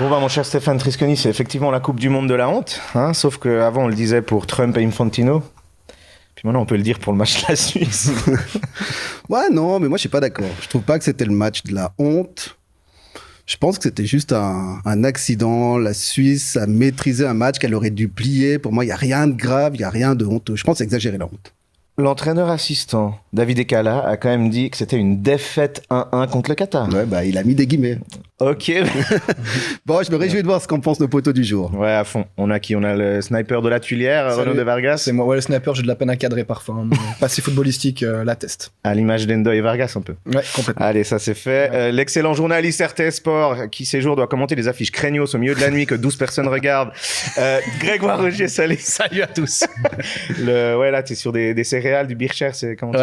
Bon bah mon cher Stéphane Trisconi, c'est effectivement la Coupe du Monde de la honte, hein, sauf qu'avant on le disait pour Trump et Infantino, puis maintenant on peut le dire pour le match de la Suisse. Ouais, non, mais moi je suis pas d'accord. Je trouve pas que c'était le match de la honte. Je pense que c'était juste un accident. La Suisse a maîtrisé un match qu'elle aurait dû plier. Pour moi, il n'y a rien de grave, il n'y a rien de honteux. Je pense que c'est exagéré la honte. L'entraîneur assistant, David Ekala, a quand même dit que c'était une défaite 1-1 contre le Qatar. Ouais, bah il a mis des guillemets. Ok. Bon, je me réjouis de voir ce qu'en pensent nos potos du jour. Ouais, à fond. On a qui? On a le sniper de la Tuilière, Salut. Renaud de Vargas. C'est moi, ouais, le sniper, j'ai de la peine à cadrer parfois. Mon passé footballistique l'atteste. À l'image d'Endo et Vargas un peu. Ouais, complètement. Allez, ça c'est fait. L'excellent journaliste RTS Sport qui ces jours doit commenter les affiches craignos au milieu de la nuit que 12 personnes regardent. Grégoire Rogier, salut à tous. Ouais, là t'es sur des céréales, du Bircher, c'est comment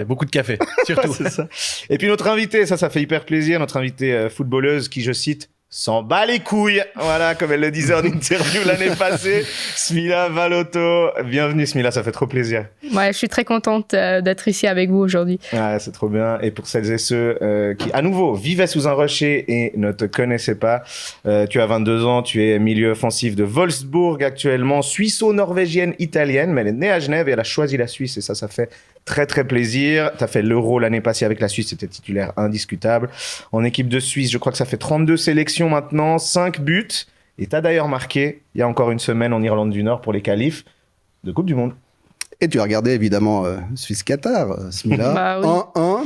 Beaucoup de café, surtout. C'est ça. Et puis notre invité, ça fait hyper plaisir, notre invitée footballeuse qui, je cite, s'en bat les couilles. Voilà, comme elle le disait en interview l'année passée. Smila Valotto. Bienvenue Smila, ça fait trop plaisir. Ouais, je suis très contente d'être ici avec vous aujourd'hui. Ouais, c'est trop bien. Et pour celles et ceux qui, à nouveau, vivaient sous un rocher et ne te connaissaient pas, tu as 22 ans, tu es milieu offensif de Wolfsburg actuellement, suisse-norvégienne italienne, mais elle est née à Genève et elle a choisi la Suisse et ça fait très très plaisir. Tu as fait l'Euro l'année passée avec la Suisse, c'était titulaire indiscutable. En équipe de Suisse, je crois que ça fait 32 sélections maintenant, 5 buts. Et tu as d'ailleurs marqué, il y a encore une semaine en Irlande du Nord pour les qualifs de Coupe du Monde. Et tu as regardé évidemment Suisse-Qatar, Smila. Bah oui. 1-1.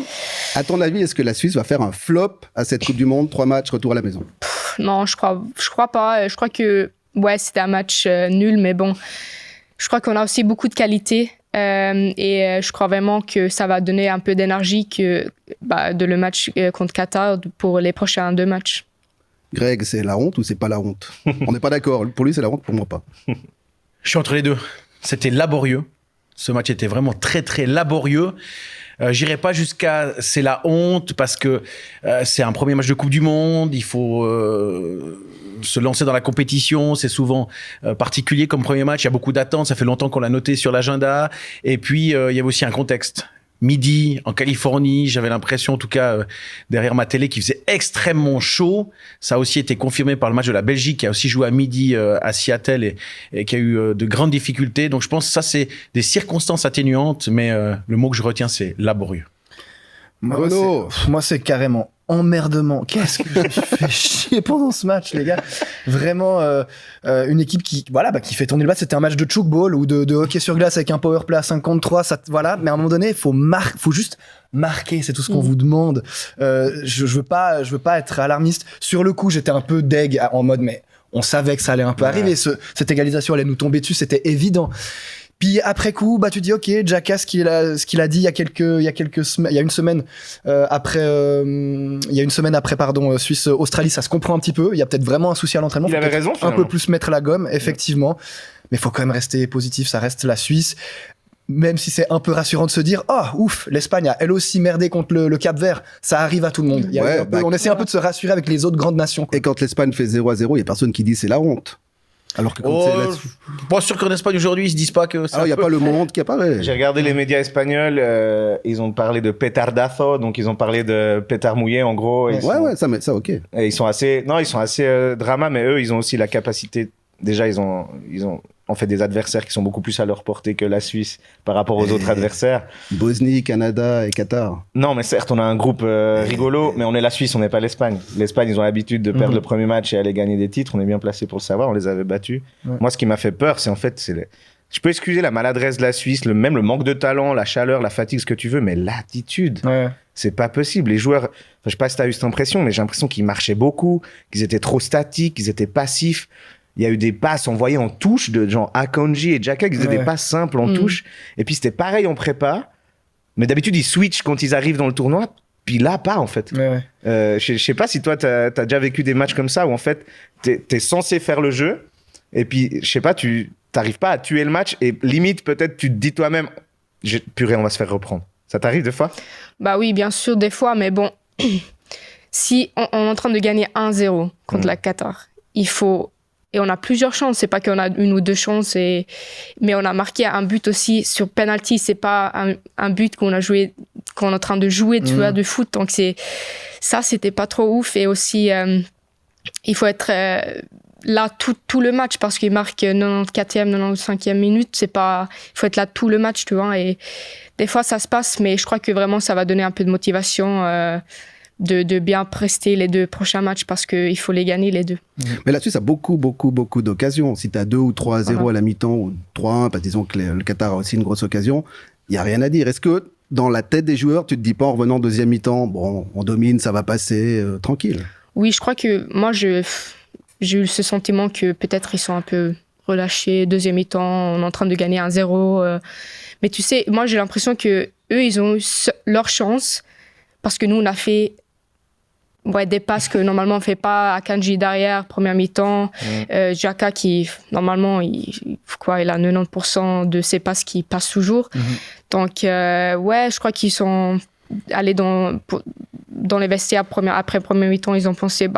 À ton avis, est-ce que la Suisse va faire un flop à cette Coupe du Monde? 3 matchs, retour à la maison. Non, je crois pas. Je crois que ouais, c'était un match nul, mais bon, je crois qu'on a aussi beaucoup de qualité. Et je crois vraiment que ça va donner un peu d'énergie de le match contre Qatar pour les prochains 2 matchs. Greg, c'est la honte ou c'est pas la honte? On n'est pas d'accord. Pour lui, c'est la honte, pour moi pas. Je suis entre les deux. C'était laborieux. Ce match était vraiment très, très laborieux. J'irai pas jusqu'à c'est la honte parce que c'est un premier match de Coupe du Monde. Il faut se lancer dans la compétition. C'est souvent particulier comme premier match. Il y a beaucoup d'attentes. Ça fait longtemps qu'on l'a noté sur l'agenda. Et puis, il y avait aussi un contexte. Midi, en Californie, j'avais l'impression, en tout cas, derrière ma télé, qu'il faisait extrêmement chaud. Ça a aussi été confirmé par le match de la Belgique, qui a aussi joué à midi à Seattle et qui a eu de grandes difficultés. Donc, je pense que ça, c'est des circonstances atténuantes, mais le mot que je retiens, c'est laborieux. Moi, c'est carrément emmerdement. Qu'est-ce que j'ai fait chier pendant ce match, les gars. Vraiment, une équipe qui fait tourner le bas. C'était un match de tchoukball ou de hockey sur glace avec un power play à 5 contre 3. Voilà. Mais à un moment donné, il faut juste marquer. C'est tout ce qu'on vous demande. Je veux pas être alarmiste. Sur le coup, j'étais un peu deg en mode, mais on savait que ça allait un peu arriver. Cette égalisation allait nous tomber dessus. C'était évident. Puis après coup, tu dis ok, Xhaka, ce qu'il a dit il y a une semaine après Suisse Australie, ça se comprend un petit peu. Il y a peut-être vraiment un souci à l'entraînement. Il avait raison, un peu plus mettre la gomme, effectivement. Mais il faut quand même rester positif. Ça reste la Suisse. Même si c'est un peu rassurant de se dire ouf, l'Espagne a elle aussi merdé contre le Cap-Vert, ça arrive à tout le monde. On essaie un peu de se rassurer avec les autres grandes nations, quoi. Et quand l'Espagne fait 0-0, il y a personne qui dit c'est la honte. Alors que quand c'est la... Pas sûr qu'en Espagne aujourd'hui, ils se disent pas que il n'y a pas le monde qui apparaît. J'ai regardé les médias espagnols, ils ont parlé de petardazo, donc ils ont parlé de pétard mouillé en gros. Ça ok. Et ils sont assez drama, mais eux, ils ont aussi la capacité. Déjà, ils ont en fait des adversaires qui sont beaucoup plus à leur portée que la Suisse par rapport aux autres adversaires. Bosnie, Canada et Qatar. Non, mais certes, on a un groupe rigolo, mais on est la Suisse, on n'est pas l'Espagne. L'Espagne, ils ont l'habitude de perdre le premier match et aller gagner des titres. On est bien placé pour le savoir, on les avait battus. Ouais. Moi, ce qui m'a fait peur, c'est en fait, je peux excuser la maladresse de la Suisse, même le manque de talent, la chaleur, la fatigue, ce que tu veux, mais l'attitude, c'est pas possible. Les joueurs, je sais pas si t'as eu cette impression, mais j'ai l'impression qu'ils marchaient beaucoup, qu'ils étaient trop statiques, qu'ils étaient passifs. Il y a eu des passes envoyées en touche de genre Akanji et Xhaka, qui étaient des passes simples en touche. Et puis c'était pareil en prépa. Mais d'habitude, ils switchent quand ils arrivent dans le tournoi. Puis là, pas en fait. Je sais pas si toi, t'as déjà vécu des matchs comme ça où en fait, t'es censé faire le jeu. Et puis, je sais pas, tu t'arrives pas à tuer le match. Et limite, peut-être, tu te dis toi-même, purée, on va se faire reprendre. Ça t'arrive des fois? Bah oui, bien sûr, des fois. Mais bon, si on est en train de gagner 1-0 contre la Qatar, il faut... Et on a plusieurs chances, c'est pas qu'on a une ou deux chances, mais on a marqué un but aussi sur penalty. C'est pas un but qu'on est en train de jouer, tu vois, de foot. Donc ça, c'était pas trop ouf. Et aussi, il faut être là tout le match parce qu'il marque 94e, 95e minute. Il faut être là tout le match, tu vois. Et des fois, ça se passe, mais je crois que vraiment, ça va donner un peu de motivation de bien prester les 2 prochains matchs parce qu'il faut les gagner les 2. Mais là-dessus, ça a beaucoup d'occasions. Si tu as 2 ou 3-0 à la mi-temps ou 3-1, bah, disons que le Qatar a aussi une grosse occasion, il n'y a rien à dire. Est-ce que dans la tête des joueurs, tu te dis pas en revenant deuxième mi-temps, bon, on domine, ça va passer, tranquille? Oui, je crois que moi, j'ai eu ce sentiment que peut-être ils sont un peu relâchés. Deuxième mi-temps, on est en train de gagner 1-0. Mais tu sais, moi, j'ai l'impression que eux, ils ont eu leur chance parce que nous, on a fait des passes que normalement on fait pas. Akanji derrière, première mi-temps. Xhaka qui, normalement, il a 90% de ses passes qui passent toujours. Donc, je crois qu'ils sont allés dans les vestiaires après première mi-temps. Ils ont pensé,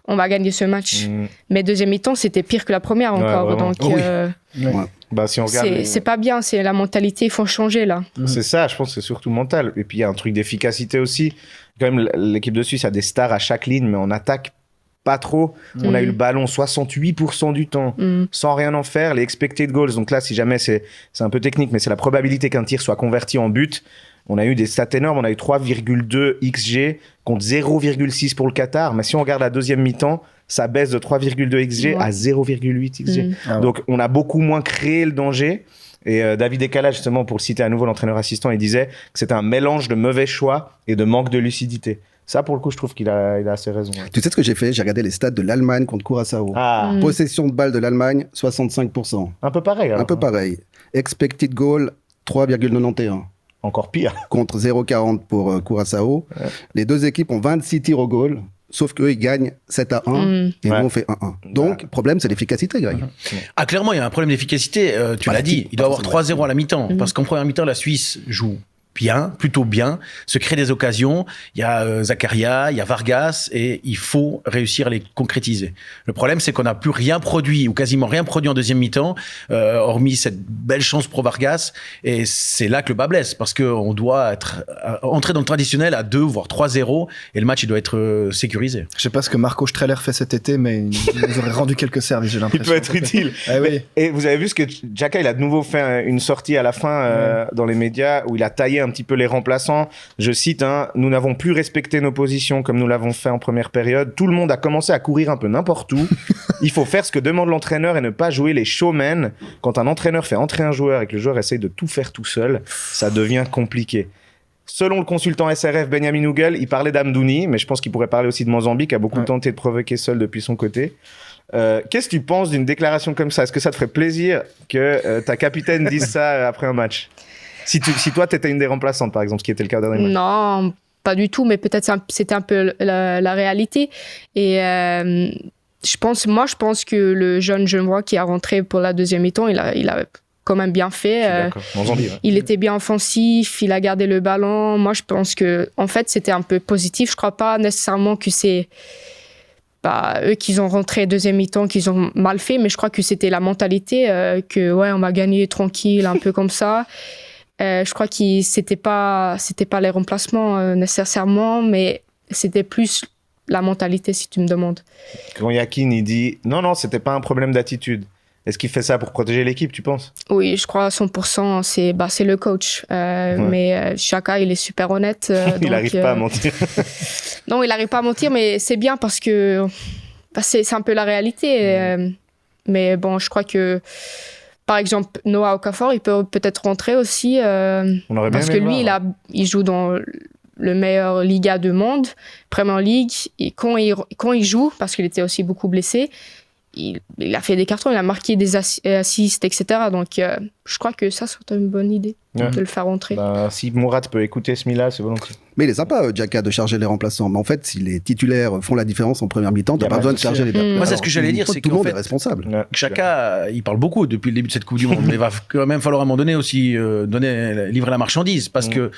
on va gagner ce match. Mais deuxième mi-temps, c'était pire que la première encore. Vraiment. Donc, Bah, si on regarde c'est pas bien, c'est la mentalité, il faut changer là. C'est ça, je pense que c'est surtout mental. Et puis il y a un truc d'efficacité aussi. Quand même, l'équipe de Suisse a des stars à chaque ligne, mais on attaque pas trop. On a eu le ballon 68% du temps, sans rien en faire. Les expected goals, donc là, si jamais c'est un peu technique, mais c'est la probabilité qu'un tir soit converti en but. On a eu des stats énormes, on a eu 3,2 XG contre 0,6 pour le Qatar. Mais si on regarde la deuxième mi-temps, ça baisse de 3,2 XG à 0,8 XG. Donc on a beaucoup moins créé le danger. Et David Ekala, justement, pour le citer à nouveau, l'entraîneur assistant, il disait que c'était un mélange de mauvais choix et de manque de lucidité. Ça, pour le coup, je trouve qu'il a assez raison. Ouais. Tu sais ce que j'ai fait? J'ai regardé les stats de l'Allemagne contre Curaçao. Possession de balle de l'Allemagne, 65%. Un peu pareil. Alors, un peu pareil. Expected goal, 3,91. Encore pire. Contre 0,40 pour Curaçao. Ouais. Les 2 équipes ont 26 tirs au goal. Sauf qu'eux, ils gagnent 7-1 et nous, on fait 1-1. Donc, le problème, c'est l'efficacité, Greg. Ah, clairement, il y a un problème d'efficacité. Tu l'as dit, il doit y avoir 3-0 à la mi-temps. Parce qu'en première mi-temps, la Suisse joue bien, plutôt bien, se crée des occasions. Il y a Zakaria, il y a Vargas, et il faut réussir à les concrétiser. Le problème, c'est qu'on n'a plus rien produit, ou quasiment rien produit en deuxième mi-temps, hormis cette belle chance pour Vargas, et c'est là que le bas blesse, parce qu'on doit entrer dans le traditionnel à 2, voire 3-0, et le match, il doit être sécurisé. Je sais pas ce que Marco Streller fait cet été, mais il nous aurait rendu quelques services, j'ai l'impression. Il peut être utile. Oui. Et vous avez vu ce que Xhaka, il a de nouveau fait une sortie à la fin dans les médias, où il a taillé un petit peu les remplaçants. Je cite, nous n'avons plus respecté nos positions comme nous l'avons fait en première période. Tout le monde a commencé à courir un peu n'importe où. Il faut faire ce que demande l'entraîneur et ne pas jouer les showmen. Quand un entraîneur fait entrer un joueur et que le joueur essaye de tout faire tout seul, ça devient compliqué. Selon le consultant SRF Benjamin Hugel, il parlait d'Amdouni, mais je pense qu'il pourrait parler aussi de Mozambique, qui a beaucoup tenté de provoquer seul depuis son côté. Qu'est-ce que tu penses d'une déclaration comme ça? Est-ce que ça te ferait plaisir que ta capitaine dise ça après un match? Si toi, tu étais une des remplaçantes, par exemple, ce qui était le cas d'un match. Non, pas du tout, mais peut-être c'était un peu la réalité. Et je pense que le jeune Genevois qui a rentré pour la deuxième mi-temps, il a quand même bien fait. Il était bien offensif, il a gardé le ballon. Moi, je pense que, en fait, c'était un peu positif. Je crois pas nécessairement que c'est eux qui ont rentré deuxième mi-temps, qu'ils ont mal fait, mais je crois que c'était la mentalité on va gagner tranquille, un peu comme ça. Je crois que c'était pas les remplacements nécessairement, mais c'était plus la mentalité, si tu me demandes. Quand Yakin, il dit non, c'était pas un problème d'attitude. Est-ce qu'il fait ça pour protéger l'équipe, tu penses? Oui, je crois à 100%, c'est le coach. Mais Xhaka, il est super honnête. Il n'arrive pas à mentir. Non, il n'arrive pas à mentir, mais c'est bien parce que c'est un peu la réalité. Mais bon, je crois que, par exemple, Noah Okafor, il peut peut-être rentrer aussi. Parce que lui, il joue dans le meilleur Liga du monde, Premier League. Et quand il joue, parce qu'il était aussi beaucoup blessé, il a fait des cartons, il a marqué des assists, etc. Donc, je crois que ça serait une bonne idée de le faire rentrer. Si Mourad peut écouter ce Mila, c'est volontiers. Mais il est sympa, Xhaka, de charger les remplaçants. Mais en fait, si les titulaires font la différence en première mi-temps, t'as pas besoin de charger les titulaires. Moi, c'est ce que j'allais dire, c'est tout le monde fait, est responsable. Xhaka, il parle beaucoup depuis le début de cette Coupe du Monde, mais il va quand même falloir à un moment donné aussi livrer la marchandise, parce que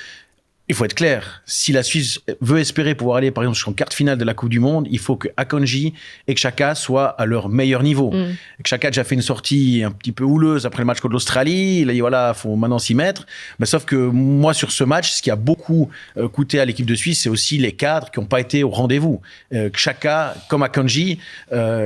il faut être clair. Si la Suisse veut espérer pouvoir aller, par exemple, jusqu'en quart de finale de la Coupe du Monde, il faut que Akanji et Xhaka soient à leur meilleur niveau. Xhaka a déjà fait une sortie un petit peu houleuse après le match contre l'Australie. Il a dit, voilà, il faut maintenant s'y mettre. Mais sauf que moi, sur ce match, ce qui a beaucoup coûté à l'équipe de Suisse, c'est aussi les cadres qui n'ont pas été au rendez-vous. Xhaka, comme Akanji,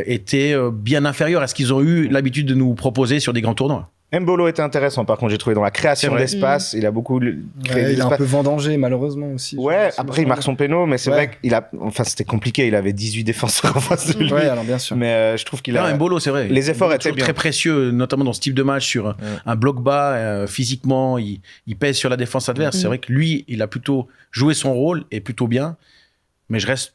étaient bien inférieurs à ce qu'ils ont eu l'habitude de nous proposer sur des grands tournois. Mbolo était intéressant, par contre, j'ai trouvé dans la création d'espace. Il a beaucoup créé il est un d'espace. peu vendangé, malheureusement aussi. Ouais, après il marque son péno, mais c'est vrai qu'il a. Enfin, c'était compliqué. Il avait 18 défenseurs en face de lui. Ouais, alors bien sûr. Mais je trouve qu'il a. Non, Mbolo, c'est vrai. Les efforts étaient toujours bien. très précieux, notamment dans ce type de match sur un bloc bas. Physiquement, il pèse sur la défense adverse. C'est vrai que lui, il a plutôt joué son rôle et plutôt bien. Mais je reste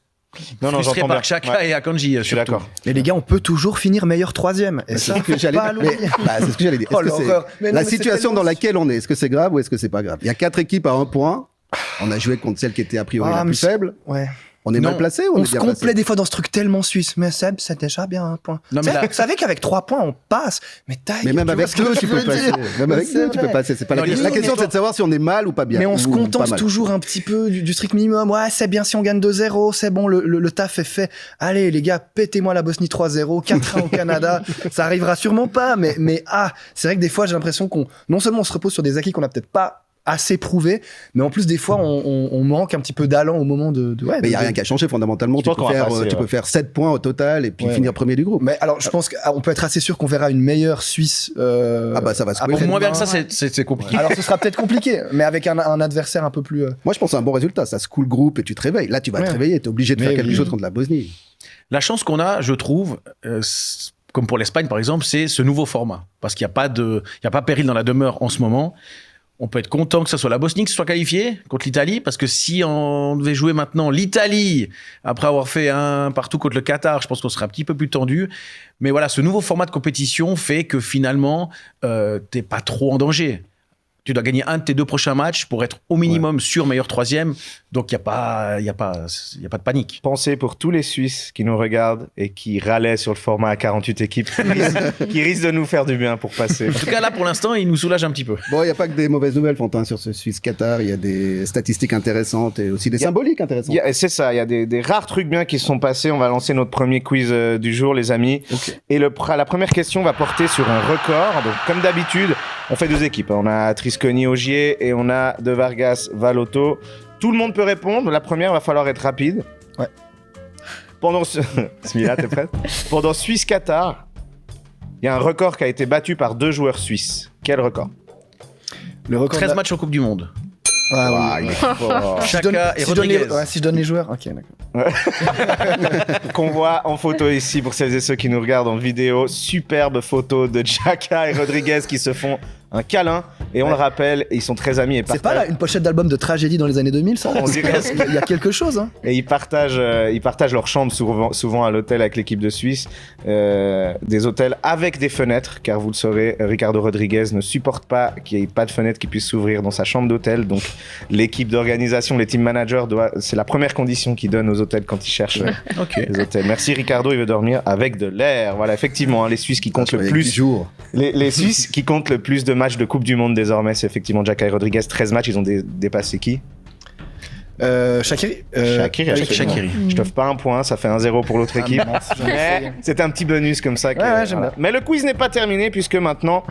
frustré j'entends par bien. Xhaka et Akanji. Je suis d'accord. Mais les gars, on peut toujours finir meilleur troisième. Et ça, C'est ce que j'allais pas l'oublier. c'est ce que j'allais dire. Oh, Est-ce que c'est- l'horreur. Mais non, la mais c'est situation tellement- dans laquelle on est ce que c'est grave ou est-ce que c'est pas grave? Il y a 4 équipes à 1 point. On a joué contre celle qui était a priori la mais plus faible. Ouais. On est Non, mal placé ou on On est se bien complaît placé? des fois dans ce truc tellement suisse. Mais Seb, c'est déjà bien un point. Non, mais là- Vous savez qu'avec 3 points, on passe. Mais Mais même avec 2, tu peux passer. Même avec 2, tu peux passer. C'est pas la Non, question. La question, c'est de savoir si on est mal ou pas bien. Mais on se Ou pas contente mal. toujours un petit peu du strict minimum. Ouais, c'est bien si on gagne 2-0, c'est bon, le taf est fait. Allez, les gars, pétez-moi la Bosnie 3-0, 4-1 au Canada. Ça arrivera sûrement pas, mais c'est vrai que des fois, j'ai l'impression non seulement on se repose sur des acquis qu'on n'a peut-être pas assez prouvé, mais en plus des fois on manque un petit peu d'allant au moment de Mais il n'y a rien qui a changé fondamentalement. Je Tu pense qu'on va passer, peux faire 7 points au total et puis Ouais, finir premier du groupe. Mais alors je pense qu'on peut être assez sûr qu'on verra une meilleure Suisse. Ah bah ça va se après couper. Pour moins bien que demain. ça, c'est compliqué. Alors ce sera peut-être compliqué, mais avec un adversaire un peu plus. Moi, je pense que c'est un bon résultat. Ça se coule le groupe et tu te réveilles. Là, tu vas te Ouais. réveiller. Tu es obligé de Mais faire quelque oui. chose contre la Bosnie. La chance qu'on a, je trouve, comme pour l'Espagne par exemple, c'est ce nouveau format. Parce qu'il n'y a pas péril dans la demeure en ce moment. On peut être content que ce soit la Bosnie qui soit qualifiée contre l'Italie, parce que si on devait jouer maintenant l'Italie, après avoir fait un partout contre le Qatar, je pense qu'on serait un petit peu plus tendu. Mais voilà, ce nouveau format de compétition fait que finalement, t'es pas trop en danger. Tu dois gagner un de tes 2 prochains matchs pour être au minimum sûr meilleur troisième. Donc, il n'y a pas de panique. Pensez pour tous les Suisses qui nous regardent et qui râlaient sur le format à 48 équipes, qui risquent de nous faire du bien pour passer. En tout cas, là, pour l'instant, il nous soulage un petit peu. Bon, il n'y a pas que des mauvaises nouvelles, Fantin, sur ce Suisse-Qatar. Il y a des statistiques intéressantes et aussi des symboliques intéressantes. C'est ça, il y a des rares trucs bien qui se sont passés. On va lancer notre premier quiz du jour, les amis. Ok. Et la première question va porter sur un record. Donc, comme d'habitude, on fait 2 équipes. On a Trisconi-Ogier et on a De Vargas-Valotto. Tout le monde peut répondre. La première, va falloir être rapide. Ouais. Smila, t'es prête? Pendant Suisse-Qatar, il y a un record qui a été battu par 2 joueurs suisses. Quel record? Le record. 13 matchs en Coupe du Monde. Ah, oui. il est fort. Xhaka et Rodriguez. Si je donne les joueurs, ok, d'accord. Qu'on voit en photo ici pour celles et ceux qui nous regardent en vidéo. Superbe photo de Xhaka et Rodriguez qui se font un câlin. Et on le rappelle, ils sont très amis et C'est pas là une pochette d'album de tragédie dans les années 2000, ça? On dirait. Il y a quelque chose, hein. Et ils partagent leur chambre souvent à l'hôtel avec l'équipe de Suisse. Des hôtels avec des fenêtres, car vous le saurez, Ricardo Rodriguez ne supporte pas qu'il n'y ait pas de fenêtre qui puisse s'ouvrir dans sa chambre d'hôtel. Donc l'équipe d'organisation, les team managers, c'est la première condition qu'ils donnent aux hôtels quand ils cherchent Ok. les hôtels. Merci Ricardo, il veut dormir avec de l'air. Voilà, effectivement, les Suisses qui comptent le plus. Les Suisses qui comptent le plus de matchs de Coupe du Monde désormais, c'est effectivement Xhaka et Rodriguez. 13 matchs, ils ont dépassé qui? Shaqiri. Shaqiri. Je t'offre pas un point, ça fait 1-0 pour l'autre équipe. Mais c'est un petit bonus comme ça. Ouais, j'aime bien. Mais le quiz n'est pas terminé puisque maintenant,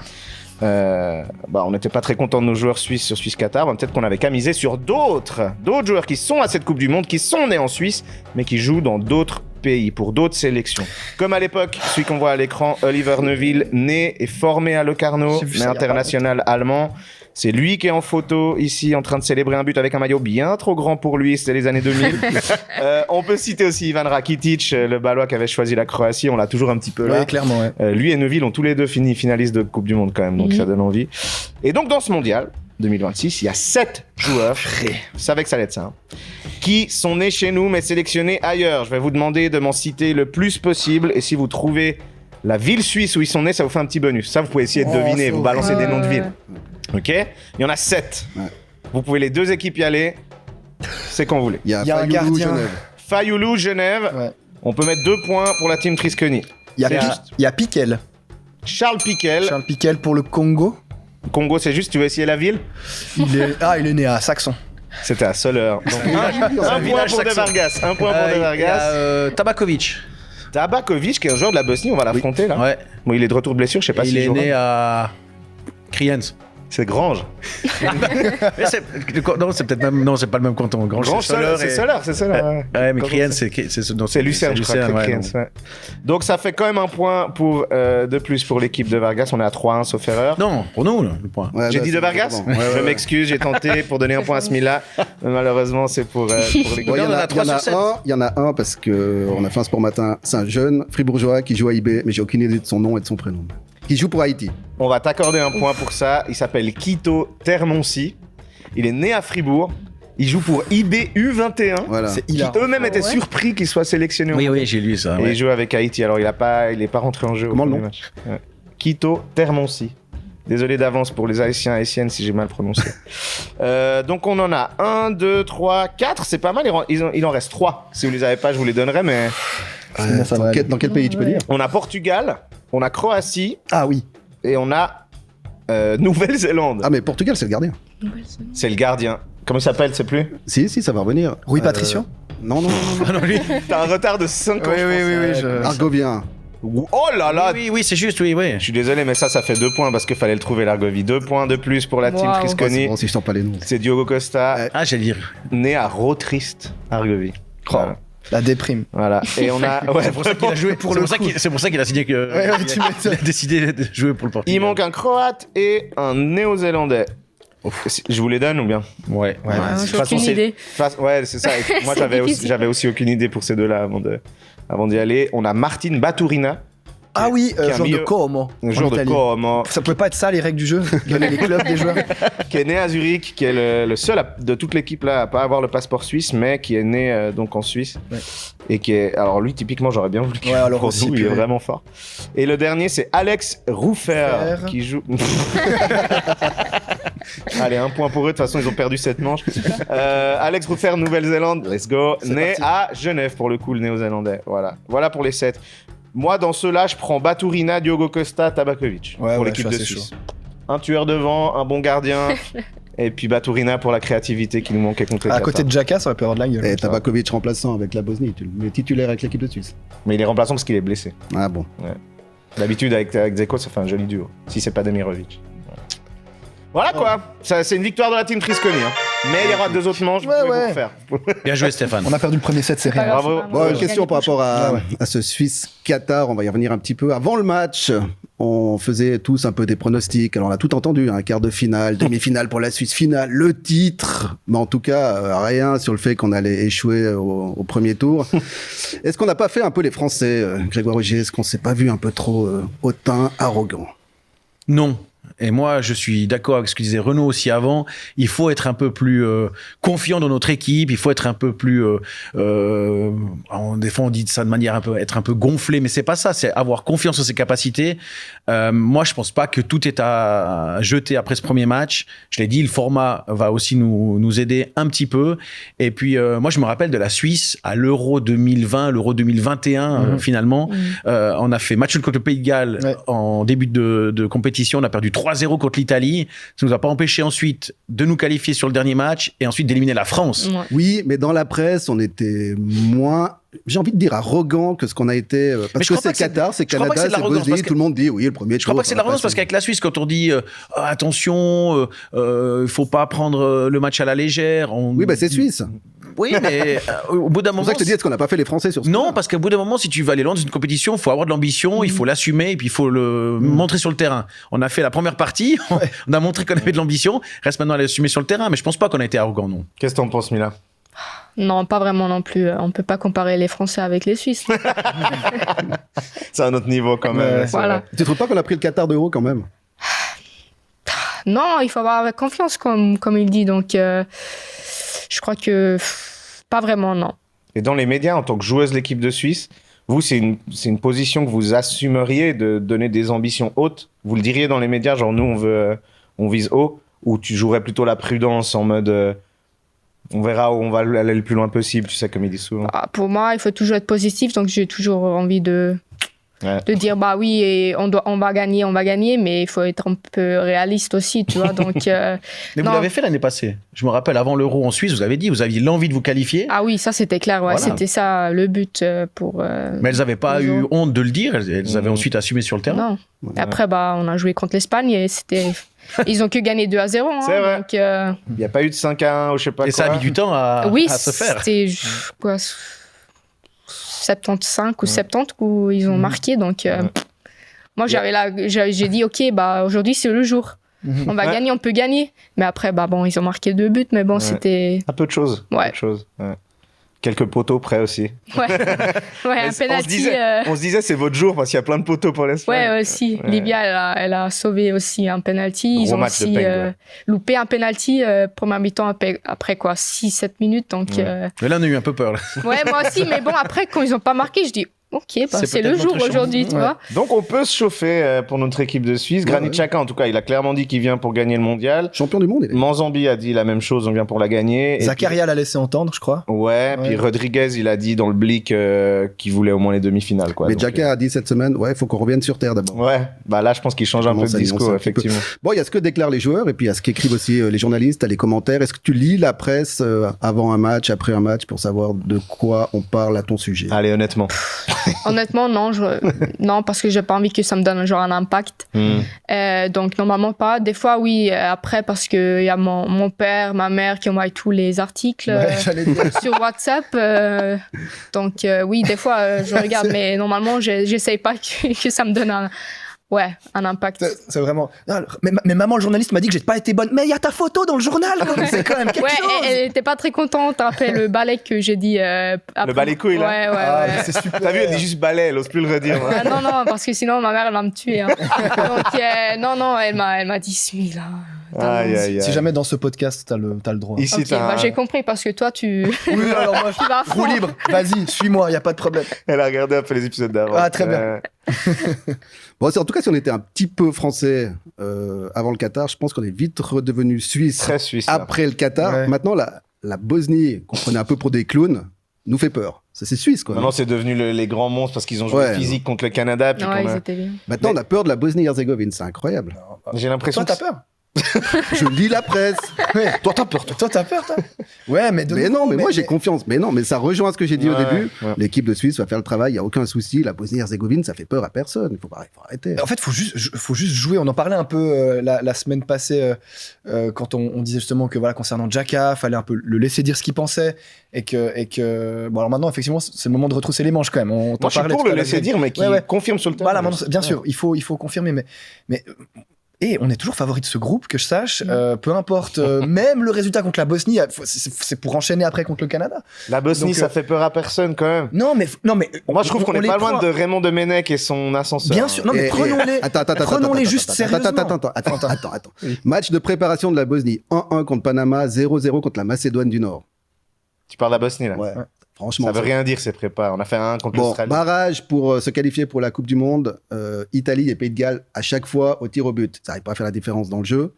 on n'était pas très content de nos joueurs suisses sur Suisse-Qatar. Peut-être qu'on avait qu'à miser sur d'autres joueurs qui sont à cette Coupe du Monde, qui sont nés en Suisse, mais qui jouent dans d'autres pays, pour d'autres sélections. Comme à l'époque, celui qu'on voit à l'écran, Oliver Neuville, né et formé à Locarno, J'ai vu mais ça il y a pas international allemand. C'est lui qui est en photo ici en train de célébrer un but avec un maillot bien trop grand pour lui, c'était les années 2000. On peut citer aussi Ivan Rakitic, le Balois qui avait choisi la Croatie, on l'a toujours un petit peu là. Ouais, clairement, ouais. Lui et Neuville ont tous les deux fini finalistes de Coupe du Monde quand même, donc ça donne envie. Et donc dans ce mondial 2026, il y a 7 joueurs, je savais que ça allait être ça, hein, qui sont nés chez nous mais sélectionnés ailleurs. Je vais vous demander de m'en citer le plus possible et si vous trouvez la ville suisse où ils sont nés, ça vous fait un petit bonus. Ça, vous pouvez essayer de deviner, vous balancez des noms de villes. Ok? Il y en a 7. Ouais. Vous pouvez les 2 équipes y aller, c'est quand vous voulez. Il y a Il y a un Fayoulou, gardien. Genève. Fayoulou, Genève, Ouais. on peut mettre 2 points pour la team Trisconi. Il y C'est a Piquel. Charles Piquel, Charles Piquel pour le Congo. Congo, c'est juste, tu veux essayer la ville? Il est né à Saxon. C'était à Soler. Donc, un point pour De Vargas. Un point pour De Vargas. Tabakovic. Tabakovic, qui est un joueur de la Bosnie, on va l'affronter là. Ouais. Bon, il est de retour de blessure, je sais pas Il s'il est jouera. né à Kriens. C'est Grange. Mais non, c'est peut-être même. Non, c'est pas le même canton. Grange, c'est Soler, c'est Soler. Ouais, mais Kriens, c'est Lucerne, je crois. Ouais. Donc ça fait quand même un point de plus pour l'équipe de Vargas. On est à 3-1 sauf erreur. Non, pour nous, le point. Ouais, J'ai bah, dit c'est de Vargas. bon. Je m'excuse, j'ai tenté pour donner un point à Smila. Malheureusement, c'est pour les Bon, il y en a, 3 sur 7. il y en a un parce que on a fait un sport matin. C'est un jeune fribourgeois qui joue à IB, mais j'ai aucune idée de son nom et de son prénom. Qui joue pour Haïti. On va t'accorder un point pour ça. Il s'appelle Quito Termonsi. Il est né à Fribourg. Il joue pour IB U21. Voilà. C'est Qui hilarant. eux-mêmes étaient Ouais. surpris qu'il soit sélectionné. au Oui, mondial. oui, j'ai lu ça. Et ouais. il joue avec Haïti. Alors il est pas rentré en jeu. Comment au le premier nom match. Ouais. Quito Termonsi. Désolé d'avance pour les Haïtiens et Haïtiennes si j'ai mal prononcé. Donc on en a 1, 2, 3, 4. C'est pas mal. Il en reste 3. Si vous les avez pas, je vous les donnerai. Mais Ça va aller. Dans quel pays tu peux dire? on a Portugal, on a Croatie Ah oui. et on a Nouvelle-Zélande. Ah mais Portugal, c'est le gardien. C'est le gardien. Comment il s'appelle, c'est plus Si, ça va revenir. Rui Patricio Non. Ah non, lui. T'as un retard de 5 ans. je pense. je- Argovien. Oh là là. Oui, c'est juste, oui. Je suis désolé, mais ça fait 2 points parce qu'il fallait le trouver, l'Argovie. 2 points de plus pour la team Wow. C'est Trisconi. bon si je sens pas les noms. C'est Diogo Costa, Ouais. Ah, j'allais dire. né à Rotrist, Argovie. Voilà. La déprime. Voilà. Et on a. Ouais, C'est pour ça qu'il a joué. C'est pour ça qu'il a signé que. Ouais, tu m'étonnes. Il a décidé de jouer pour le Portugal. Il manque un Croate et un Néo-Zélandais. Je vous les donne ou bien Ouais. Ouais, de toute j'ai façon, aucune c'est- idée. Ouais, c'est ça. Et moi, C'est difficile. j'avais aussi aucune idée pour ces deux-là avant d'y aller. On a Martin Baturina, Ah oui, qui est un joueur de milieu- Como. un en joueur de Italie. Como, Ça pouvait pas être ça les règles du jeu. Donner les clubs des joueurs. qui est né à Zurich, qui est le seul de toute l'équipe là à pas avoir le passeport suisse, mais qui est né donc en Suisse. Ouais. Et qui est. Alors lui, typiquement, j'aurais bien voulu qu'il Ouais, joue alors pour aussi, nous, il est purée. vraiment fort. Et le dernier, c'est Alex Rouffer, Rouffer. qui joue. Allez, un point pour eux, de toute façon, ils ont perdu cette manche. Alex Rouffer, Nouvelle-Zélande, let's go. C'est Né parti. à Genève, pour le coup, le néo-zélandais. Voilà pour les 7. Moi, dans ceux-là, je prends Baturina, Diogo Costa, Tabakovic Ouais, pour ouais, l'équipe je de suis assez Suisse. Un tueur devant, un bon gardien, et puis Baturina pour la créativité qui nous manquait contre les À côté Qatar. de Jaka, ça aurait pu avoir de la gueule. Et Tabakovic remplaçant avec la Bosnie. Tu le mets titulaire avec l'équipe de Suisse. Mais il est remplaçant parce qu'il est blessé. Ah bon. D'habitude, avec Dzeko, ça fait un joli duo. Si c'est pas Demirovic. Voilà quoi. Ça, c'est une victoire de la team Trisconi. Hein. Mais il y aura 2 autres manches. Ouais, vous pouvez ouais. vous refaire. Bien joué, Stéphane. On a perdu le premier set, c'est Pas rien. grave, Bravo. c'est pas Bon, grave. une question par rapport à ce Suisse-Qatar, on va y revenir un petit peu. Avant le match, on faisait tous un peu des pronostics. Alors on a tout entendu, un quart de finale, demi-finale pour la Suisse, finale, le titre. Mais en tout cas, rien sur le fait qu'on allait échouer au premier tour. Est-ce qu'on n'a pas fait un peu les Français, Grégoire Augier? Est-ce qu'on s'est pas vu un peu trop hautain, arrogant? Non. Et moi, je suis d'accord avec ce que disait Renaud aussi avant. Il faut être un peu plus confiant dans notre équipe. Il faut être un peu plus. Des fois, on dit ça de manière être un peu gonflé, mais c'est pas ça. C'est avoir confiance en ses capacités. Moi, je pense pas que tout est à jeter après ce premier match. Je l'ai dit, le format va aussi nous aider un petit peu. Et puis, moi, je me rappelle de la Suisse à l'Euro 2020, l'Euro 2021, finalement. On a fait match nul contre le Pays de Galles Ouais. en début de compétition. On a perdu 3-0 contre l'Italie. Ça nous a pas empêché ensuite de nous qualifier sur le dernier match et ensuite d'éliminer la France. Ouais. Oui, mais dans la presse, on était moins, j'ai envie de dire arrogant que ce qu'on a été. Mais Parce je que crois pas c'est que c'est- Qatar, c'est je crois pas que c'est Canada, de c'est l'arrogance, Bosnie, parce que- tout le monde dit oui, le premier Je crois pas que c'est de l'arrogance parce qu'avec la Suisse, quand on dit attention, il faut pas prendre le match à la légère. Oui, bah c'est suisse. Oui, mais au bout d'un C'est pour moment. ça que je te dis, est-ce qu'on n'a pas fait les Français sur ce Non, coup-là parce qu'au bout d'un moment, si tu veux aller loin dans une compétition, il faut avoir de l'ambition, il faut l'assumer et puis il faut le montrer sur le terrain. On a fait la première partie, on a montré qu'on avait de l'ambition, reste maintenant à l'assumer sur le terrain, mais je pense pas qu'on a été arrogant, non. Qu'est-ce que t'en penses, Mila? Non, pas vraiment non plus. On peut pas comparer les Français avec les Suisses. C'est un autre niveau quand même. Ouais, c'est voilà. vrai. Tu trouves pas qu'on a pris le Qatar de haut quand même? Non, il faut avoir confiance, comme il dit. Donc, je crois que pas vraiment, non. Et dans les médias, en tant que joueuse de l'équipe de Suisse, vous, c'est une position que vous assumeriez de donner des ambitions hautes. Vous le diriez dans les médias, genre nous, on vise haut, ou tu jouerais plutôt la prudence en mode on verra où on va aller le plus loin possible, tu sais, comme ils disent souvent. Ah, pour moi, il faut toujours être positif. Donc, j'ai toujours envie de Ouais. de dire bah oui, et on va gagner, mais il faut être un peu réaliste aussi, tu vois. Donc, Mais non. vous l'avez fait l'année passée. Je me rappelle, avant l'Euro en Suisse, vous avez dit, vous aviez l'envie de vous qualifier. Ah oui, ça c'était clair, ouais, Voilà. c'était ça le but pour. Mais elles n'avaient pas Ils eu ont- honte de le dire. Elles avaient Mhm. ensuite assumé sur le terrain. Non. Et après, bah, on a joué contre l'Espagne et ils ont que gagné 2-0. Hein, C'est vrai. donc, Il n'y a pas eu de 5-1 ou je sais pas Et quoi. ça a mis du temps à oui, se faire. c'était quoi, 75 ou 70 où ils ont marqué. Donc, moi, j'ai dit, OK, bah, aujourd'hui, c'est le jour. On va Ouais. gagner, on peut gagner. Mais après, bah, bon, ils ont marqué 2 buts, mais bon, Ouais. c'était. Un peu de choses. Ouais. Peu de choses. Ouais. Quelques poteaux près aussi. Ouais, ouais un On se penalty. disait, c'est votre jour parce qu'il y a plein de poteaux pour l'Espagne. Ouais, aussi. Ouais. Livia, elle a sauvé aussi un penalty. Gros Ils ont match de aussi Peng, ouais. loupé un penalty première mi-temps après quoi, 6-7 minutes. Donc, Ouais. Mais là, on a eu un peu peur. Là. ouais, moi aussi. Mais bon, après, quand ils n'ont pas marqué, je dis, OK, bah, C'est c'est le peut-être jour notre chance. aujourd'hui, tu Ouais. vois. Donc on peut se chauffer pour notre équipe de Suisse. Granit Xhaka, en tout cas, il a clairement dit qu'il vient pour gagner le mondial. Champion du monde, il est. Manzambi a dit la même chose, on vient pour la gagner. Et Zakaria l'a laissé entendre, je crois. puis- Ouais, puis Rodriguez, il a dit dans le Blick qu'il voulait au moins les demi-finales. Quoi. Mais Donc, Xhaka a dit cette semaine, ouais, il faut qu'on revienne sur Terre d'abord. Ouais, bah là, je pense qu'il change un peu Commence de à y lancer discours, un petit peu. effectivement. Bon, il y a ce que déclarent les joueurs et puis il y a ce qu'écrivent aussi les journalistes, t'as les commentaires. Est-ce que tu lis la presse avant un match, après un match, pour savoir de quoi on parle à ton sujet? Allez, honnêtement. Honnêtement, non, non, parce que j'ai pas envie que ça me donne genre un impact. Donc, normalement pas. Des fois, oui, après, parce qu'il y a mon père, ma mère qui envoient tous les articles Ouais, j'allais dire. sur WhatsApp. Donc, oui, des fois, je regarde, mais normalement, j'essaye pas que ça me donne un impact. C'est vraiment. Non, mais maman, le journaliste m'a dit que j'ai pas été bonne. Mais il y a ta photo dans le journal, quoi. C'est quand même quelque Ouais, chose. elle était pas très contente après le ballet que j'ai dit. Après. balai couille, là. Ouais, ouais, Ah, ouais. mais c'est super. T'as vu, elle dit juste balai, elle ose plus le redire. hein. Ah, non, parce que sinon ma mère elle va me tuer. Hein. Donc non, elle m'a dit suis là. Aïe, aïe, Si aïe. jamais dans ce podcast, t'as le droit. Ici, Ok, t'as bah, un- j'ai compris parce que toi tu Oui, alors moi, tu vas à fond. roue libre. Vas-y, suis-moi, y a pas de problème. Elle a regardé un peu les épisodes d'avant. Ah, très bien. Bon, en tout cas, si on était un petit peu français avant le Qatar, je pense qu'on est vite redevenu suisse Très suisse. là. après le Qatar. Ouais. Maintenant, la Bosnie, qu'on prenait un peu pour des clowns, nous fait peur. Ça, c'est suisse, quoi. Maintenant, c'est devenu les grands monstres parce qu'ils ont joué Ouais, physique contre le Canada. Puis Ouais, qu'on ils a- étaient bien. Maintenant, on a peur de la Bosnie-Herzégovine. C'est incroyable. J'ai l'impression Toi, que t'as peur. Je lis la presse. Ouais. Toi, t'as peur, toi. Toi, t'as peur, toi. Ouais, mais de Mais nouveau, non, mais moi, j'ai confiance. Mais non, mais ça rejoint ce que j'ai dit au Ouais, début. ouais. L'équipe de Suisse va faire le travail. Il n'y a aucun souci. La Bosnie-Herzégovine, ça fait peur à personne. Il faut arrêter. En fait, faut juste jouer. On en parlait un peu la semaine passée quand on disait justement que voilà, concernant Xhaka, fallait un peu le laisser dire ce qu'il pensait et que bon alors maintenant effectivement c'est le moment de retrousser les manches quand même. On t'en Moi, je suis parlait pour tout à le l'heure, laisser Greg. dire, mais qui Ouais, ouais. confirme sur le terrain. Voilà, maintenant, bien sûr, il faut confirmer, mais et on est toujours favori de ce groupe, que je sache. Peu importe, même le résultat contre la Bosnie, c'est pour enchaîner après contre le Canada. La Bosnie, Donc, ça fait peur à personne quand même. Non, mais Moi, je trouve qu'on est les pas loin prend- de Raymond Domenech et son ascenseur. Bien sûr, non mais prenons-les. Prenons-les juste sérieusement. Attends. Match de préparation de la Bosnie. 1-1 contre Panama, 0-0 contre la Macédoine du Nord. Tu parles de la Bosnie, là. Ouais. Franchement. Ça veut ça- rien dire, ces prépas. On a fait un contre Bon, l'Australie. barrage pour se qualifier pour la Coupe du Monde. Italie et Pays de Galles à chaque fois au tir au but. Ça n'arrive pas à faire la différence dans le jeu.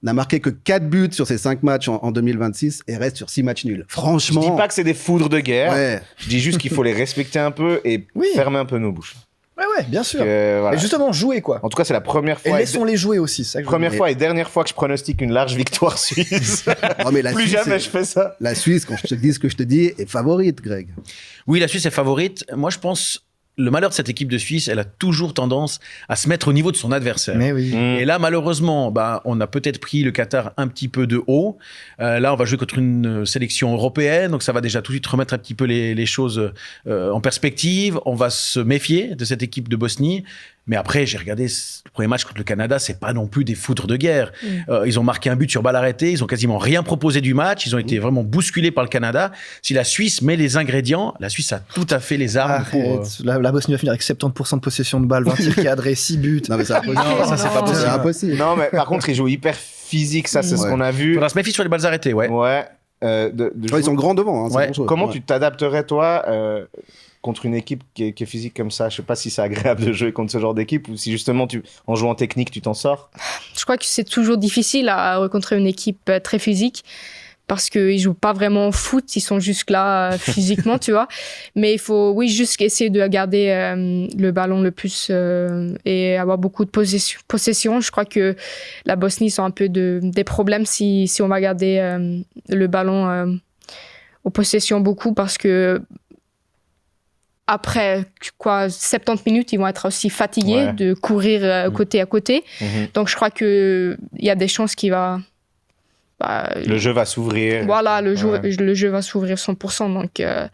N'a marqué que 4 buts sur ces 5 matchs en 2026 et reste sur 6 matchs nuls. Je Franchement. dis pas que c'est des foudres de guerre. Ouais. Je dis juste qu'il faut les respecter un peu et Oui. fermer un peu nos bouches. Ouais, bien sûr. Voilà. Mais justement, jouer quoi. En tout cas, c'est la première Et fois. laissons-les jouer aussi. C'est ça que je Première veux dire. fois et dernière fois que je pronostique une large victoire suisse. Oh, mais la Plus Suisse, jamais je fais ça. La Suisse, quand je te dis ce que je te dis, est favorite, Greg. Oui, la Suisse est favorite. Moi, je pense, le malheur de cette équipe de Suisse, elle a toujours tendance à se mettre au niveau de son adversaire. Mais oui. Et là, malheureusement, on a peut-être pris le Qatar un petit peu de haut. Là, on va jouer contre une sélection européenne, donc ça va déjà tout de suite remettre un petit peu les choses en perspective. On va se méfier de cette équipe de Bosnie. Mais après, j'ai regardé le premier match contre le Canada, c'est pas non plus des foudres de guerre. Ils ont marqué un but sur balle arrêtée, ils ont quasiment rien proposé du match, ils ont été vraiment bousculés par le Canada. Si la Suisse met les ingrédients, la Suisse a tout à fait les armes pour... Arrête. La Bosnie va finir avec 70% de possession de balle, 20 tirs cadrés, 6 buts. Non, mais c'est impossible. Non, ça, c'est pas C'est possible. impossible. Non, mais par contre, ils jouent hyper physique, ça, c'est ce Ouais. qu'on a vu. Faudra se méfier sur les balles arrêtées, ouais. Ouais. Ouais, ils sont grands devant. Hein, c'est Ouais. dangereux. Comment Ouais. tu t'adapterais, toi, contre une équipe qui est physique comme ça? Je sais pas si c'est agréable de jouer contre ce genre d'équipe ou si justement, en jouant technique, tu t'en sors. Je crois que c'est toujours difficile à rencontrer une équipe très physique. parce qu'ils jouent pas vraiment au foot, ils sont juste là physiquement, tu vois. Mais il faut, oui, juste essayer de garder le ballon le plus et avoir beaucoup de possession. Je crois que la Bosnie sont un peu des problèmes si on va garder le ballon aux possessions beaucoup, parce que après 70 minutes, ils vont être aussi fatigués de courir côté à côté. Donc je crois qu'il y a des chances qu'il va... le jeu va s'ouvrir. Voilà, le jeu va s'ouvrir 100%. Donc il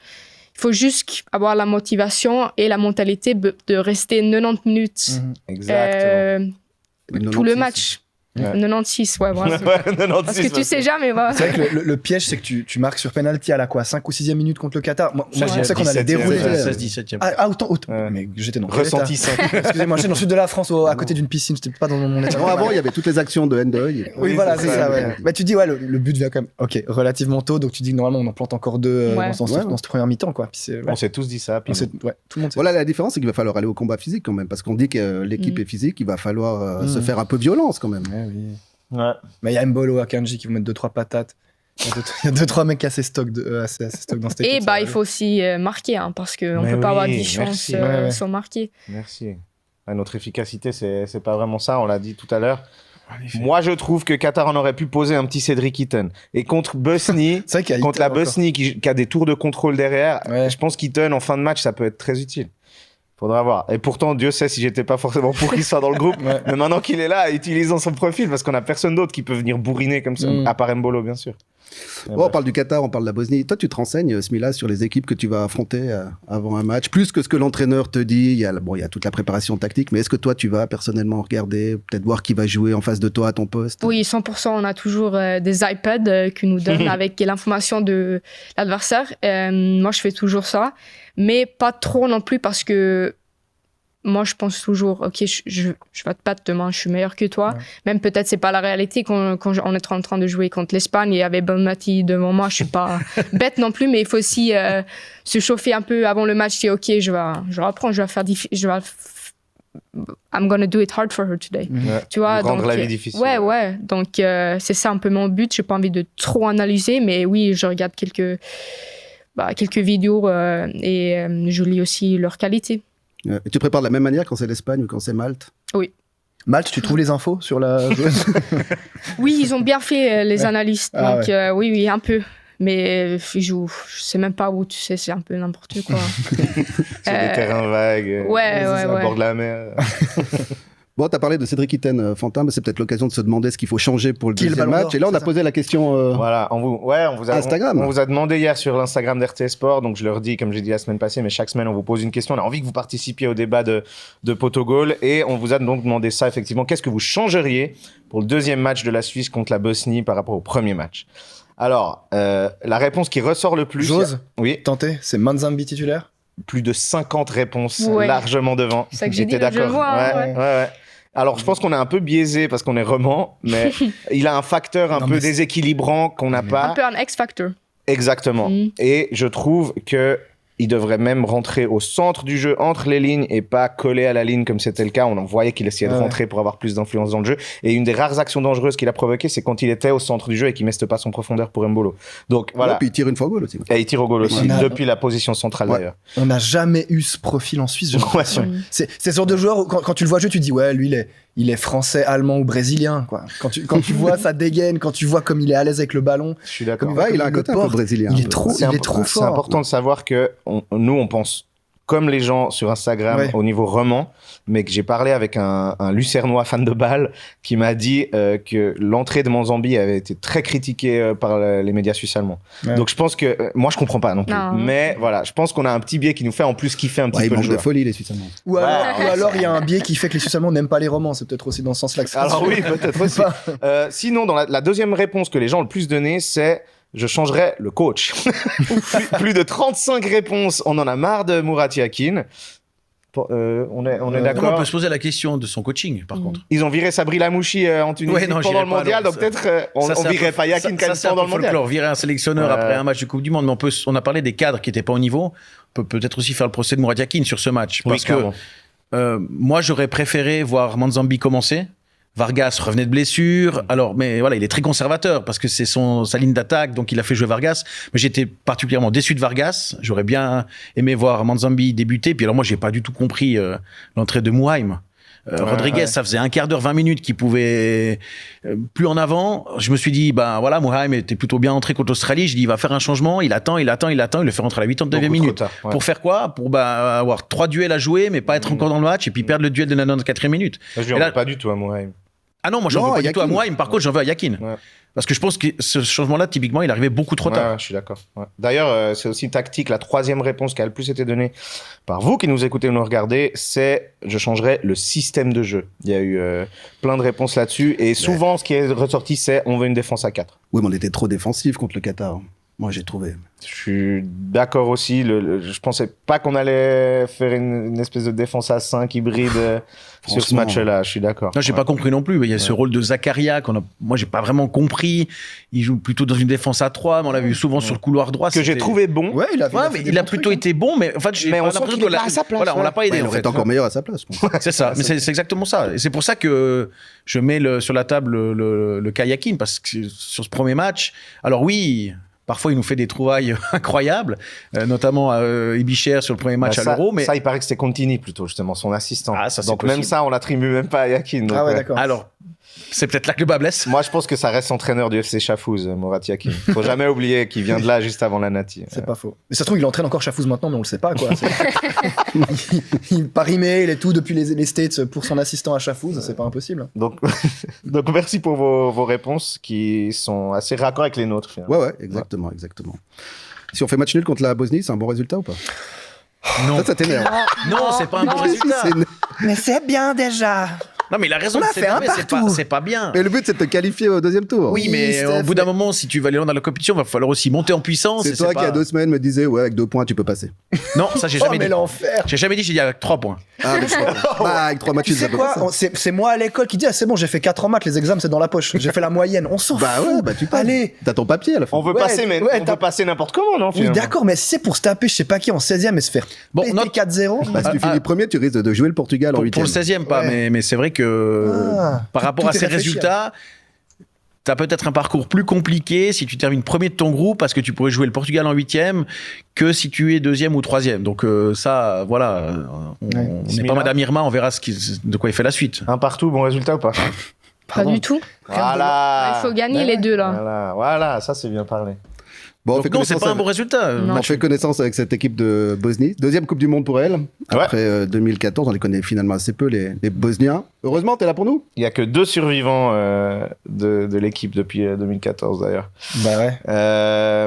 faut juste avoir la motivation et la mentalité de rester 90 minutes tout le match. 96, ouais, voilà. 96, parce que tu sais jamais. Voilà. C'est vrai que le piège, c'est que tu marques sur penalty à la 5 ou 6e minute contre le Qatar. Moi je pensais qu'on allait dérouler. 16-17e. Autant. Mais j'étais dans ressentissant. Excusez-moi, j'étais dans le sud de la France, à côté d'une piscine, j'étais pas dans mon état. Avant, il y avait toutes les actions de Hendoy. Oui, voilà, c'est ça. Ouais. Bah, tu dis, le but vient quand même relativement tôt, donc tu dis que normalement, on en plante encore 2 dans cette première mi-temps. Quoi. Puis on s'est tous dit ça. Tout le monde sait. Voilà, la différence, c'est qu'il va falloir aller au combat physique quand même, parce qu'on dit que l'équipe est physique, il va falloir se faire un peu violence quand même. Ouais. Mais il y a Mbolo, Akanji qui vont mettre 2-3 patates. Il y a 2-3 mecs assez stock dans cette équipe. Et il faut aussi marquer, parce qu'on ne peut pas avoir 10 chances sans marquer. Merci. Notre efficacité, c'est pas vraiment ça, on l'a dit tout à l'heure. Moi, je trouve que Qatar en aurait pu poser un petit Cédric Eaton. Et contre Bosnie, contre la Bosnie qui a des tours de contrôle derrière, je pense qu'Eaton en fin de match, ça peut être très utile. Faudra voir. Et pourtant, Dieu sait si j'étais pas forcément pour qu'il soit dans le groupe. Mais maintenant qu'il est là, utilisons son profil, parce qu'on a personne d'autre qui peut venir bourriner comme ça, à part Mbolo, bien sûr. On parle du Qatar, on parle de la Bosnie. Toi, tu te renseignes, Smila, sur les équipes que tu vas affronter avant un match, plus que ce que l'entraîneur te dit. Il y a toute la préparation tactique, mais est-ce que toi, tu vas personnellement regarder, peut-être voir qui va jouer en face de toi à ton poste? Oui, 100%. On a toujours des iPads qui nous donnent avec l'information de l'adversaire. Moi, je fais toujours ça, mais pas trop non plus, parce que moi, je pense toujours, OK, je vais te battre demain, je suis meilleur que toi. Même peut-être c'est pas la réalité quand on est en train de jouer contre l'Espagne. Il y avait Bonmati devant moi, je suis pas bête non plus, mais il faut aussi se chauffer un peu avant le match. OK, je vais apprendre, I'm gonna do it hard for her today. Tu vois, rendre la vie difficile. Ouais. Donc c'est ça un peu mon but. J'ai pas envie de trop analyser, mais oui, je regarde quelques vidéos et je lis aussi leur qualité. Et tu prépares de la même manière quand c'est l'Espagne ou quand c'est Malte? Oui. Malte, tu trouves les infos sur la joueuse? Oui, ils ont bien fait les analystes. Donc oui, un peu. Mais ils jouent, je sais même pas où, tu sais, c'est un peu n'importe quoi. Sur des terrains vagues. Au bord de la mer. Bon, tu as parlé de Cédric Eaton, Fantin, mais c'est peut-être l'occasion de se demander ce qu'il faut changer pour le deuxième match. Et là, on a posé la question voilà, Instagram. On vous a demandé hier sur l'Instagram d'RT Sport, donc je leur dis, comme j'ai dit la semaine passée, mais chaque semaine, on vous pose une question. On a envie que vous participiez au débat de Potogol, et on vous a donc demandé ça, effectivement. Qu'est-ce que vous changeriez pour le deuxième match de la Suisse contre la Bosnie par rapport au premier match? Alors, la réponse qui ressort le plus... J'ose tenter, c'est Manzambi titulaire? Plus de 50 réponses, largement devant. C'est ça que j'ai dit, d'accord. Je vois, ouais. Alors, je pense qu'on est un peu biaisé parce qu'on est roman, mais il a un facteur un peu déséquilibrant qu'on n'a pas. Un peu un X-factor. Exactement. Et je trouve que il devrait même rentrer au centre du jeu, entre les lignes, et pas coller à la ligne comme c'était le cas. On en voyait qu'il essayait de rentrer pour avoir plus d'influence dans le jeu. Et une des rares actions dangereuses qu'il a provoquées, c'est quand il était au centre du jeu et qu'il ne mettent pas son profondeur pour Mbolo. Donc voilà. Et puis il tire une fois au goal aussi. Et il tire au goal aussi, depuis la position centrale d'ailleurs. On n'a jamais eu ce profil en Suisse, j'ai l'impression. C'est ce genre de joueur où quand tu le vois jouer, tu dis lui il est français, allemand ou brésilien, quoi. Quand tu vois sa dégaine, quand tu vois comme il est à l'aise avec le ballon. Je suis d'accord. Il a un côté un peu brésilien. Il est trop fort. C'est important de savoir que nous, on pense comme les gens sur Instagram au niveau roman, mais que j'ai parlé avec un Lucernois fan de balle qui m'a dit que l'entrée de Manzambi avait été très critiquée par les médias suisses allemands. Donc je pense que moi je comprends pas non plus, mais voilà, je pense qu'on a un petit biais qui nous fait en plus kiffer un petit peu le joueur. De folie les Suisses allemands. Ou alors il y a un biais qui fait que les Suisses allemands n'aiment pas les romans, c'est peut-être aussi dans ce sens-là que c'est. Alors oui, peut-être aussi. Sinon, dans la deuxième réponse que les gens ont le plus donnée, c'est je changerais le coach. plus de 35 réponses. On en a marre de Murat Yakin. On est d'accord. On peut se poser la question de son coaching, par contre. Ils ont viré Sabri Lamouchi en Tunisie pendant le mondial, donc peut-être on virait pas Yakin quand même pendant le mondial. Virer un sélectionneur après un match de Coupe du Monde, mais on a parlé des cadres qui n'étaient pas au niveau. On peut peut-être aussi faire le procès de Murat Yakin sur ce match. Parce que moi, j'aurais préféré voir Manzambi commencer. Vargas revenait de blessure. Alors, mais voilà, il est très conservateur parce que c'est sa ligne d'attaque, donc il a fait jouer Vargas. Mais j'étais particulièrement déçu de Vargas. J'aurais bien aimé voir Manzambi débuter. Puis alors, moi, j'ai pas du tout compris l'entrée de Mouhaim. Rodriguez, ça faisait un quart d'heure, 20 minutes qu'il pouvait plus en avant. Je me suis dit, ben voilà, Mouhaim était plutôt bien entré contre l'Australie. Je dis, il va faire un changement. Il attend. Il le fait rentrer à la 89e minute. Tard, ouais. Pour faire quoi? Pour avoir 3 duels à jouer, mais pas être encore dans le match et puis perdre le duel de la 94e minute. Je lui en veux pas du tout à Mouhaim. Ah non, moi j'en veux pas du tout à Mouhaim. Par contre, j'en veux à Yakin. Ouais. Parce que je pense que ce changement-là, typiquement, il arrivait beaucoup trop tard. Ouais, je suis d'accord. Ouais. D'ailleurs, c'est aussi tactique. La troisième réponse qui a le plus été donnée par vous qui nous écoutez ou nous regardez, c'est je changerai le système de jeu. Il y a eu plein de réponses là-dessus. Et souvent, ce qui est ressorti, c'est on veut une défense à 4. Oui, mais on était trop défensif contre le Qatar. Moi, j'ai trouvé. Je suis d'accord aussi. Je pensais pas qu'on allait faire une espèce de défense à 5 hybride sur ce match-là. Je suis d'accord. Non, j'ai pas compris non plus. Il y a ce rôle de Zakaria moi, j'ai pas vraiment compris. Il joue plutôt dans une défense à 3, mais on l'a vu souvent sur le couloir droit. Que j'ai trouvé bon. Ouais, il a plutôt été bon, mais en fait, j'ai Mais pas on sent l'impression qu'il qu'on est pas à sa place. Voilà, on l'a pas aidé. Il en aurait fait. été encore meilleur à sa place. C'est ça, mais c'est exactement ça. Et c'est pour ça que je mets sur la table le cas Yakin, parce que sur ce premier match, alors oui, parfois il nous fait des trouvailles incroyables, notamment Ibicher sur le premier match à l'Euro. Mais ça, il paraît que c'était Contini plutôt, justement, son assistant. Ah, ça, c'est donc possible. même ça, on l'attribue même pas à Yakin. Donc, Ah ouais, d'accord. alors, c'est peut-être là que le bas blesse. Moi, je pense que ça reste entraîneur du FC Chafouz, Mourad Yakin. Faut jamais oublier qu'il vient de là juste avant la Nati. C'est pas faux. Mais ça se trouve, il entraîne encore Chafouz maintenant, mais on le sait pas, quoi. Par email et tout, depuis les States pour son assistant à Chafouz, c'est pas impossible. Donc merci pour vos réponses qui sont assez raccords avec les nôtres. Finalement. Ouais, exactement. Si on fait match nul contre la Bosnie, c'est un bon résultat ou pas? Non, Ça t'énerve. non, c'est pas un bon résultat. Mais c'est bien déjà. Non, mais il a raison. On a de fait un s'énerver, partout. c'est pas bien. Mais le but, c'est de te qualifier au deuxième tour. Oui, mais Steph, au bout d'un moment, si tu vas aller loin dans la compétition, il va falloir aussi monter en puissance. C'est toi qui, il y a 2 semaines, me disais, ouais, avec 2 points, tu peux passer. Non, ça, j'ai Oh, jamais mais dit. l'enfer. J'ai jamais dit, j'ai dit avec 3 points. Ah, mais je crois. Bah, avec 3 matchs, Tu ça sais peut quoi passer. C'est moi à l'école qui dit, ah, c'est bon, j'ai fait 4 en maths, les examens, c'est dans la poche. J'ai fait la moyenne. On s'en Bah fout. ouais, bah tu passes. Allez. T'as ton papier à la fin. On veut Ouais, passer, mais ouais, on t'as- peut passer n'importe comment, non Oui, finalement. d'accord, mais si c'est pour se taper, je sais pas qui, en 16e et se faire Bon, péter note- 4-0. Bah, si tu finis premier, tu risques de jouer le Portugal en Pour le 8e. 16e, pas, Ouais. mais c'est vrai que par rapport tout à est ces réfléchi, résultats, t'as peut-être un parcours plus compliqué si tu termines premier de ton groupe parce que tu pourrais jouer le Portugal en 8e que si tu es 2e ou 3e. Donc ça, voilà, on n'est Bismillah. pas Madame Irma, on verra de quoi il fait la suite. Un partout, bon résultat ou pas? Pas du tout. Voilà. Il faut gagner les deux là. Voilà, ça c'est bien parlé. Bon, on Donc fait non, c'est connaissance pas un avec- bon résultat. Non. On fait connaissance avec cette équipe de Bosnie. 2e Coupe du Monde pour elle. Après 2014, on les connaît finalement assez peu, les Bosniens. Heureusement, t'es là pour nous. Il y a que 2 survivants de l'équipe depuis 2014 d'ailleurs. Bah ouais.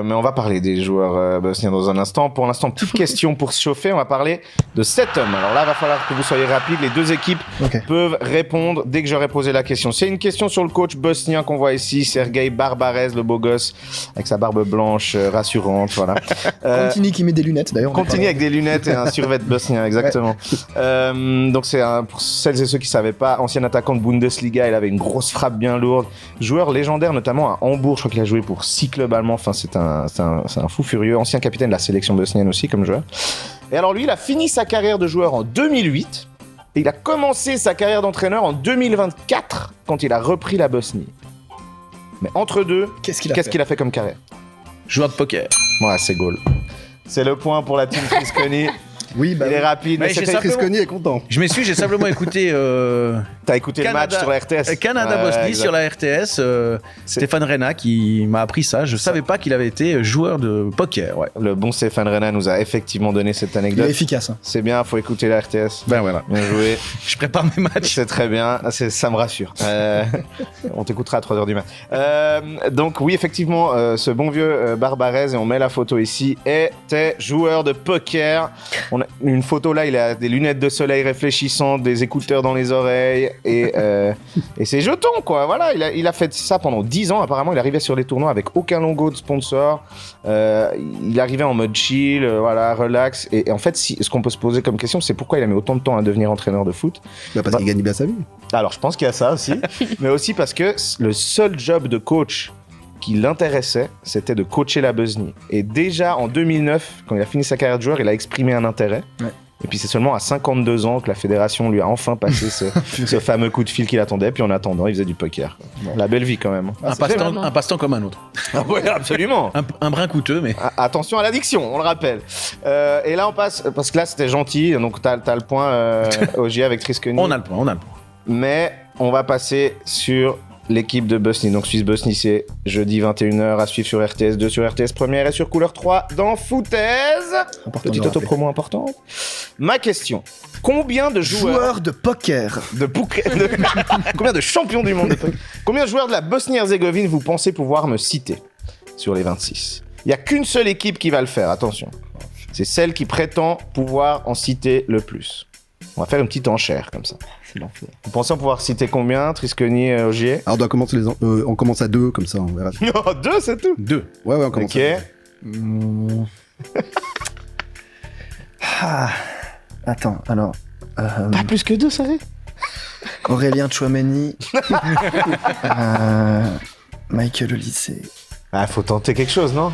Mais on va parler des joueurs bosniens dans un instant. Pour l'instant, petite question pour se chauffer. On va parler de 7 hommes. Alors là, il va falloir que vous soyez rapide. Les 2 équipes Ok. peuvent répondre dès que j'aurai posé la question. C'est une question sur le coach bosnien qu'on voit ici, Sergei Barbarez, le beau gosse, avec sa barbe blanche rassurante. Voilà. Contini qui met des lunettes d'ailleurs. on en Continue avec des lunettes et un survêt bosnien, exactement. Donc c'est pour celles et ceux qui savaient pas, ancien attaquant de Bundesliga, il avait une grosse frappe bien lourde. Joueur légendaire notamment à Hambourg, je crois qu'il a joué pour 6 clubs allemands. Enfin c'est un fou furieux. Ancien capitaine de la sélection bosnienne aussi comme joueur. Et alors lui, il a fini sa carrière de joueur en 2008 et il a commencé sa carrière d'entraîneur en 2024 quand il a repris la Bosnie. Mais entre deux, Qu'est-ce qu'il a qu'est-ce fait qu'il a fait comme carrière? Joueur de poker. Ouais, c'est goal. C'est le point pour la team Frisconi. Oui, bah Il est rapide. Mais Mais j'ai c'était- simplement- Frisconi est content. Je m'excuse, j'ai simplement écouté T'as écouté le match sur la RTS. Canada-Bosnie Ouais, sur la RTS. Stéphane Reyna qui m'a appris ça. Je savais pas qu'il avait été joueur de poker. Ouais. Le bon Stéphane Reyna nous a effectivement donné cette il est anecdote. efficace. Hein. C'est bien, faut écouter la RTS. Ben voilà. Bien joué. Je prépare mes matchs. C'est très bien. Ça me rassure. On t'écoutera à 3h du mat. Donc oui, effectivement, ce bon vieux Barbarez, et on met la photo ici, était joueur de poker. On a une photo là, il a des lunettes de soleil réfléchissantes, des écouteurs dans les oreilles et ses jetons, quoi. Voilà, il a fait ça pendant 10 ans. Apparemment, il arrivait sur les tournois avec aucun logo de sponsor. Il arrivait en mode chill, voilà, relax. Et en fait, ce qu'on peut se poser comme question, c'est pourquoi il a mis autant de temps à devenir entraîneur de foot. Bah, parce qu'il gagne bien sa vie. Alors, je pense qu'il y a ça aussi, mais aussi parce que le seul job de coach qui l'intéressait, c'était de coacher la Bosnie. Et déjà en 2009, quand il a fini sa carrière de joueur, il a exprimé un intérêt. Ouais. Et puis c'est seulement à 52 ans que la fédération lui a enfin passé ce fameux coup de fil qu'il attendait. Puis en attendant, il faisait du poker. Bon, la belle vie quand même. Un passe-temps comme un autre. Ah ouais, absolument. Un brin coûteux, mais... Attention à l'addiction, on le rappelle. Et là, on passe, parce que là, c'était gentil. Donc, t'as le point OG avec Triskoni. On a le point. Mais on va passer sur l'équipe de Bosnie. Donc, Suisse-Bosnie, c'est jeudi 21h à suivre sur RTS 2, sur RTS Première et sur Couleur 3 dans Foutaise. Petite auto-promo importante. Ma question. Combien de joueurs de poker. Combien de champions du monde de poker? Combien de joueurs de la Bosnie-Herzégovine vous pensez pouvoir me citer sur les 26? Il n'y a qu'une seule équipe qui va le faire, attention. C'est celle qui prétend pouvoir en citer le plus. On va faire une petite enchère comme ça. C'est l'enfer. Vous pensez pouvoir citer combien, Triskoni et Ogier? Alors, on doit commencer on commence à 2, comme ça, on verra. Non, 2, c'est tout. 2. Ouais, on commence Ok. Attends, alors... Pas plus que 2, ça va? Aurélien Tchouameni. Michael Olise. Ah, faut tenter quelque chose, non?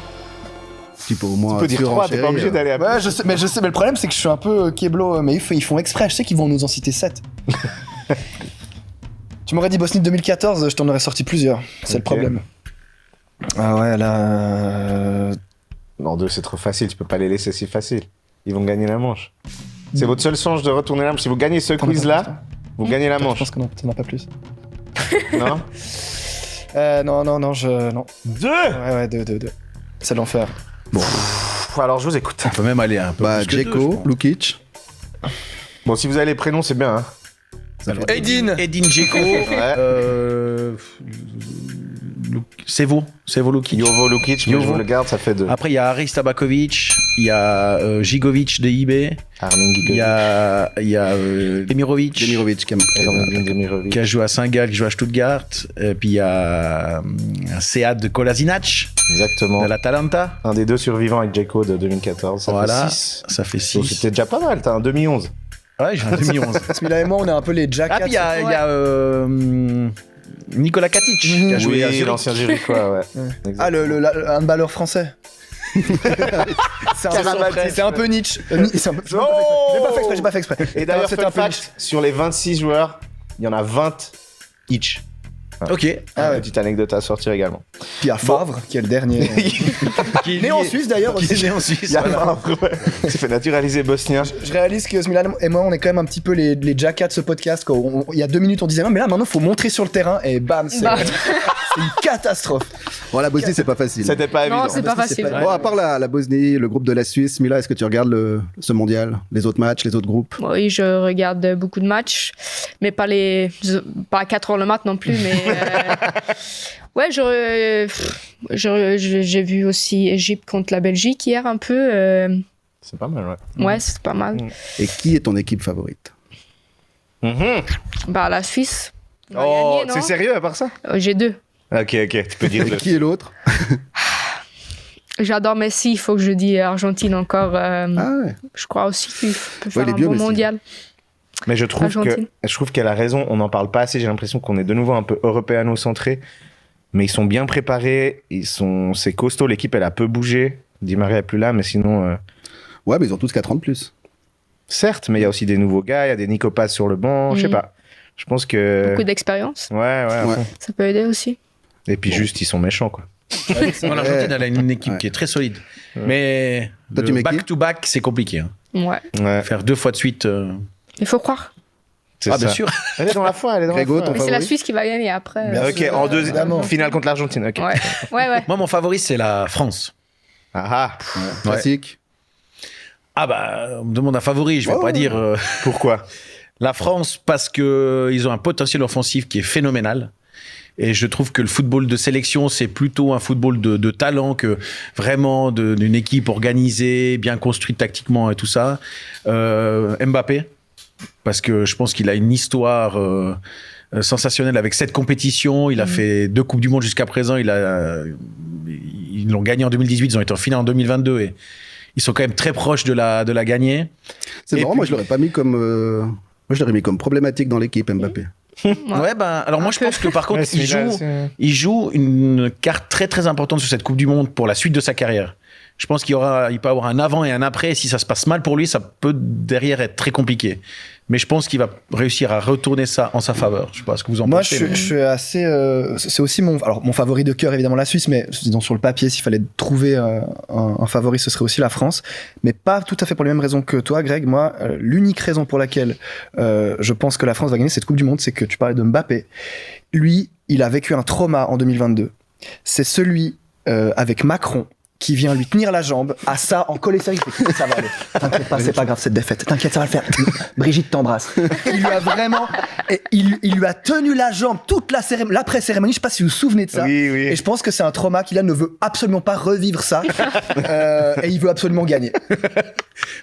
Tu peux au moins Tu peux dire 3, t'es pas obligé d'aller à... Ouais, je sais, mais le problème c'est que je suis un peu Keblo, mais ils font exprès, je sais qu'ils vont nous en citer 7. Tu m'aurais dit Bosnie 2014, je t'en aurais sorti plusieurs, c'est le problème. Ah ouais, là... Non, 2, c'est trop facile, tu peux pas les laisser si facile. Ils vont gagner la manche. C'est votre seule chance de retourner la manche. Si vous gagnez ce quiz-là, vous gagnez la manche. Je pense que non, t'en as pas plus. Non? Non, non. 2! Ouais, 2. C'est l'enfer. Bon. Alors, je vous écoute. On peut même aller un peu Bah, plus que 2, je Djeko, pense. Lukic. Bon, si vous avez les prénoms, c'est bien, hein. Alors, Edin Dzeko. Ouais. Sevo Lukic. Jovo Lukic, mais je vous le garde, ça fait 2. Après, il y a Haris Tabakovic, il y a Gigovic de IB, Armin il y a Demirovic, Demirovic, Demirovic. qui a joué à Saint-Gall, qui joue à Stuttgart. Et puis il y a Sead Kolasinac Exactement. de l'Atalanta. Un des 2 survivants avec Djeko de 2014. Ça Voilà, fait 6. ça fait Donc, 6. c'était déjà pas mal, t'as un 2011. Ouais, j'ai un 2011. Smila et moi, on est un peu les Jackets. Ah, puis il y a Nicolas Katic, qui a joué à Oui, Zurich. l'ancien Zurichois, ouais. Exactement. Ah, le handballeur français. C'est un peu Nietzsche. C'est un peu- J'ai pas fait exprès. Et d'ailleurs, C'était fun un peu fact, sur les 26 joueurs, il y en a 20 each. Ok. Ah ouais. Petite anecdote à sortir également. Puis il y a Favre, qui est le dernier. Qui est Né en Suisse d'ailleurs Qui aussi. est né en Suisse. Il y a voilà. Favre, ouais. C'est fait naturaliser bosnien. Je réalise que Smilan et moi, on est quand même un petit peu les Jackets de ce podcast. Quoi. Il y a 2 minutes, on disait non, mais là maintenant, faut montrer sur le terrain et bam, c'est une catastrophe. Bon, la Bosnie, c'est pas facile. C'était pas évident. Non, c'est pas facile. Bon, à part la Bosnie, le groupe de la Suisse, Mila, est-ce que tu regardes ce mondial, les autres matchs, les autres groupes? Oui, je regarde beaucoup de matchs, mais pas à 4 heures le mat non plus, mais ouais, j'ai vu aussi Égypte contre la Belgique hier un peu. C'est pas mal, ouais. Ouais, c'est pas mal. Et qui est ton équipe favorite? Bah, la Suisse. va Oh, gagner, non c'est sérieux à part ça? J'ai 2. Ok, tu peux dire Et 2. qui est l'autre? J'adore Messi, il faut que je dise Argentine encore. Ah ouais. Je crois aussi qu'il peut faire il est un bien, bon Messi. mondial. Mais je Argentine. trouve qu'elle a raison, on n'en parle pas assez, j'ai l'impression qu'on est de nouveau un peu européano-centré, mais ils sont bien préparés, c'est costaud, l'équipe elle a peu bougé, Di Maria est plus là, mais sinon... Ouais, mais ils ont tous 4 ans de plus. Certes, mais il y a aussi des nouveaux gars, il y a des Nico Paz sur le banc, je sais pas. Je pense que... Beaucoup d'expérience, Ouais, à Ouais. fond. ça peut aider aussi. Et puis juste, ils sont méchants, quoi. Non, l'Argentine, elle a une équipe Ouais. qui est très solide. Mais Toi, tu mets qui back-to-back, c'est compliqué. Hein. Ouais, Ouais, Faire 2 fois de suite... il faut croire. c'est Ah, ça. bien sûr. Elle est dans la foi, elle est dans Grégo, la foi. ton Mais c'est la favori? Suisse qui va gagner après. Bien Ok, sûr, en évidemment. finale contre l'Argentine, ok. Ouais. Moi, mon favori, c'est la France. Ah Classique. Ah bah, on me demande un favori, je vais Oh. pas dire... pourquoi? La France, parce que ils ont un potentiel offensif qui est phénoménal. Et je trouve que le football de sélection, c'est plutôt un football de talent que vraiment d'une équipe organisée, bien construite tactiquement et tout ça. Mbappé, parce que je pense qu'il a une histoire sensationnelle avec cette compétition. Il a fait 2 Coupes du Monde jusqu'à présent. Ils l'ont gagné en 2018, ils ont été en finale en 2022 et ils sont quand même très proches de la gagner. C'est Et marrant, puis- moi je l'aurais pas mis comme. Moi je l'aurais mis comme problématique dans l'équipe, Mbappé. Ouais, ben, alors moi je pense que par contre, Ouais, il joue une carte très très importante sur cette Coupe du Monde pour la suite de sa carrière. Je pense il peut avoir un avant et un après. Et si ça se passe mal pour lui, ça peut derrière être très compliqué. Mais je pense qu'il va réussir à retourner ça en sa faveur. Je sais pas ce que vous en pensez. Moi, je suis assez. C'est aussi mon favori de cœur, évidemment, la Suisse, mais disons sur le papier, s'il fallait trouver un favori, ce serait aussi la France. Mais pas tout à fait pour les mêmes raisons que toi, Greg. Moi, l'unique raison pour laquelle je pense que la France va gagner cette Coupe du Monde, c'est que tu parlais de Mbappé. Lui, il a vécu un trauma en 2022. C'est celui avec Macron qui vient lui tenir la jambe, à ça, en collet-série, ça va aller. T'inquiète pas, c'est pas grave cette défaite. T'inquiète, ça va le faire. Brigitte t'embrasse. Il lui a vraiment, il lui a tenu la jambe toute l'après-cérémonie. Je sais pas si vous vous souvenez de ça. Oui. Et je pense que c'est un trauma qu'il ne veut absolument pas revivre ça. Et il veut absolument gagner.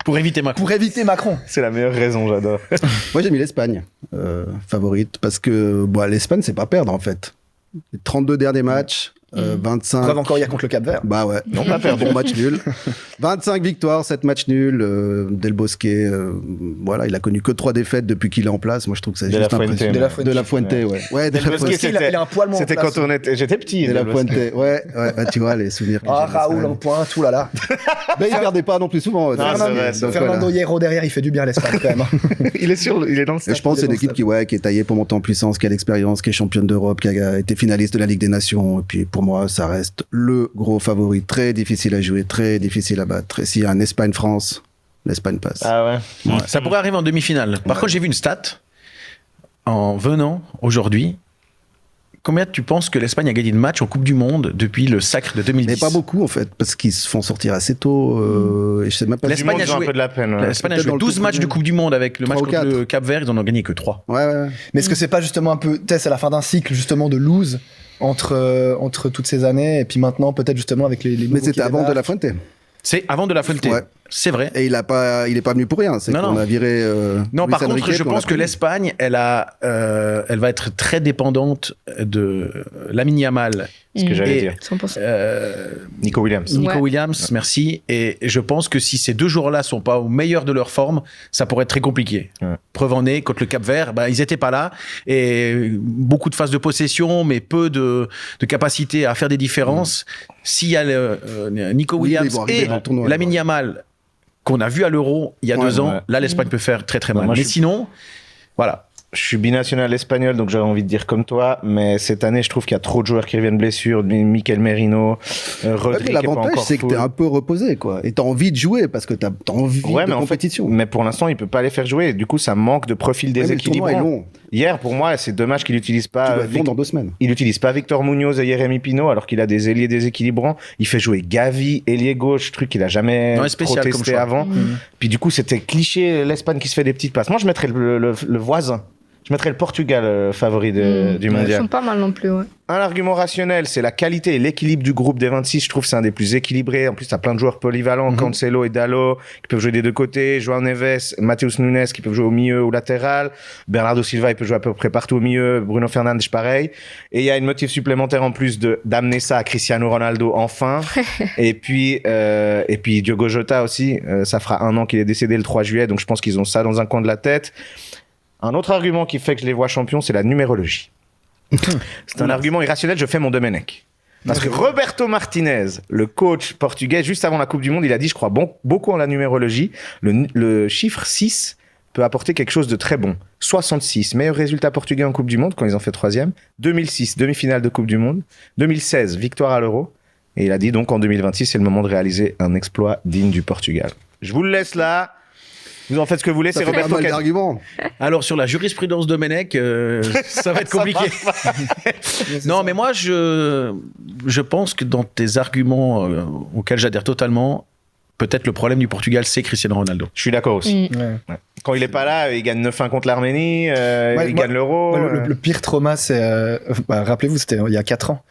Pour éviter Macron. C'est la meilleure raison, j'adore. Moi, j'ai mis l'Espagne favorite parce que l'Espagne, c'est pas perdre en fait. Les 32 derniers matchs. 25. Preuve encore hier contre le Cap-Vert. Bah ouais, non pas perdre, bon match nul. 25 victoires, 7 matchs nuls. Del Bosque, voilà, il a connu que 3 défaites depuis qu'il est en place. Moi je trouve que c'est juste impressionnant. De la Fuente, ouais. Ouais, Del Bosque, il a un poil moins en c'était place. quand j'étais petit. De la Fuente, ouais, tu vois les souvenirs. Raoul en point, tout là. Mais il perdait pas non plus souvent. Fernando Hierro derrière, il fait du bien l'Espagne quand même. il est dans le stade. Je pense que c'est une équipe qui est taillée pour monter en puissance, qui a l'expérience, qui est championne d'Europe, qui a été finaliste de la Ligue des Nations. Et puis pour moi, ça reste le gros favori, très difficile à jouer, très difficile à battre. Et s'il y a un Espagne-France, l'Espagne passe. Ah ouais. Ça pourrait arriver en demi-finale. Par contre, j'ai vu une stat en venant aujourd'hui. Combien tu penses que l'Espagne a gagné de matchs en Coupe du Monde depuis le sacre de 2010? Mais pas beaucoup en fait, parce qu'ils se font sortir assez tôt. Et je sais même pas. L'Espagne a joué, un peu de la peine. L'Espagne a joué 12 matchs de Coupe du Monde avec le match contre le Cap-Vert, ils en ont gagné que 3. Ouais. Mais est-ce que c'est pas justement un peu, c'est la fin d'un cycle justement de lose entre toutes ces années et puis maintenant peut-être justement avec les Mais c'était avant de la Fuente. C'est avant de la Fuente. Ouais. C'est vrai. Et il est pas venu pour rien. C'est qu'on a viré. Non, Luis par contre, Enrique je pense que l'Espagne, elle va être très dépendante de Lamine Yamal. Ce que j'allais dire. 100%. Nico Williams. Ouais. Williams, merci. Et je pense que si ces deux joueurs-là sont pas au meilleur de leur forme, ça pourrait être très compliqué. Ouais. Preuve en est, contre le Cap-Vert, ils étaient pas là. Et beaucoup de phases de possession, mais peu de capacité à faire des différences. S'il y a Nico Williams et Lamine Yamal, qu'on a vu à l'Euro il y a 2 ans, là, l'Espagne peut faire très très mal. Mais sinon, voilà. Je suis binational espagnol, donc j'aurais envie de dire comme toi, mais cette année, je trouve qu'il y a trop de joueurs qui reviennent blessures, Mikel Merino, Rodri. L'avantage, c'est que t'es un peu reposé, quoi. Et t'as envie de jouer parce que t'as envie de compétition. Mais pour l'instant, il peut pas les faire jouer. Du coup, ça manque de profil déséquilibrant. Le tournoi est long. Hier, pour moi, c'est dommage qu'il n'utilise pas. Dans 2 semaines. Il n'utilise pas Victor Munoz et Jérémy Pino, alors qu'il a des ailiers déséquilibrants. Il fait jouer Gavi, ailier gauche, truc qu'il a jamais trop testé avant. Puis du coup, c'était cliché, l'Espagne qui se fait des petites passes. Moi, je mettrais le voisin. Je mettrais le Portugal favori du mondial. Ils sont pas mal non plus, ouais. Un argument rationnel, c'est la qualité et l'équilibre du groupe des 26. Je trouve que c'est un des plus équilibrés. En plus, t'as plein de joueurs polyvalents, Cancelo et Dalot, qui peuvent jouer des deux côtés, João Neves, Matheus Nunes, qui peuvent jouer au milieu ou latéral, Bernardo Silva, il peut jouer à peu près partout au milieu, Bruno Fernandes, pareil. Et il y a une motif supplémentaire en plus d'amener ça à Cristiano Ronaldo enfin. et puis Diogo Jota aussi. Ça fera 1 an qu'il est décédé le 3 juillet, donc je pense qu'ils ont ça dans un coin de la tête. Un autre argument qui fait que je les vois champions, c'est la numérologie. C'est un argument irrationnel, je fais mon Domenech. Parce que Roberto Martinez, le coach portugais, juste avant la Coupe du Monde, il a dit, je crois beaucoup en la numérologie, le chiffre 6 peut apporter quelque chose de très bon. 66, meilleur résultat portugais en Coupe du Monde quand ils ont fait 3e. 2006, demi-finale de Coupe du Monde. 2016, victoire à l'Euro. Et il a dit donc en 2026, c'est le moment de réaliser un exploit digne du Portugal. Je vous le laisse là. Vous en faites ce que vous voulez, c'est Roberto Carlos. D'arguments. Alors sur la jurisprudence Domenech, ça va être compliqué. Non, mais moi je pense que dans tes arguments auxquels j'adhère totalement, peut-être le problème du Portugal, c'est Cristiano Ronaldo. Je suis d'accord aussi. Ouais. Quand il est pas là, il gagne 9-1 contre l'Arménie, il gagne l'Euro. Le pire trauma, c'est... rappelez-vous, c'était il y a 4 ans.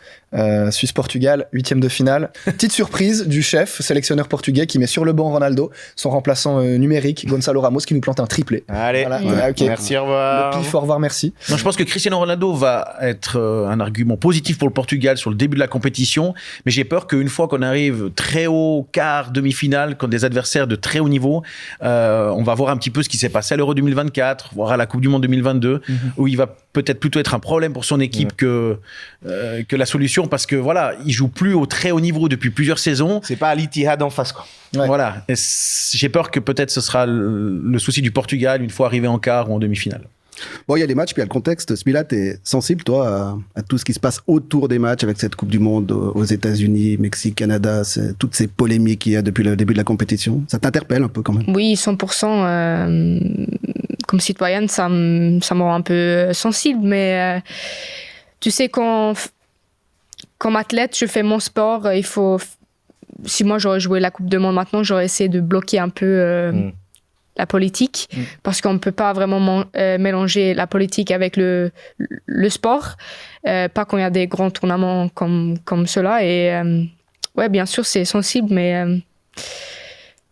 Suisse-Portugal, 8e de finale. Petite surprise du chef, sélectionneur portugais, qui met sur le banc Ronaldo, son remplaçant numérique, Gonçalo Ramos, qui nous plante un triplé. Allez, voilà. Okay. Merci, au revoir. Le pif, au revoir, merci. Non, je pense que Cristiano Ronaldo va être un argument positif pour le Portugal sur le début de la compétition, mais j'ai peur qu'une fois qu'on arrive très haut, quart, demi-finale, demi-finale contre des adversaires de très haut niveau. On va voir un petit peu ce qui s'est passé à l'Euro 2024, voire à la Coupe du Monde 2022, où il va peut-être plutôt être un problème pour son équipe que la solution, parce que voilà, il joue plus au très haut niveau depuis plusieurs saisons. C'est pas Al Ittihad en face, quoi. Ouais. Voilà. Et j'ai peur que peut-être ce sera le souci du Portugal une fois arrivé en quart ou en demi-finale. Bon, il y a les matchs, puis il y a le contexte. Smila, t'es sensible, toi, à tout ce qui se passe autour des matchs avec cette Coupe du Monde aux États-Unis, Mexique, Canada, toutes ces polémiques qu'il y a depuis le début de la compétition. Ça t'interpelle un peu quand même? Oui, 100%. Comme citoyenne, ça me rend un peu sensible, mais tu sais, comme athlète, je fais mon sport, il faut... Si moi j'aurais joué la Coupe du Monde maintenant, j'aurais essayé de bloquer un peu la politique, parce qu'on ne peut pas vraiment mélanger la politique avec le sport, pas quand il y a des grands tournements comme cela. Et ouais, bien sûr, c'est sensible, mais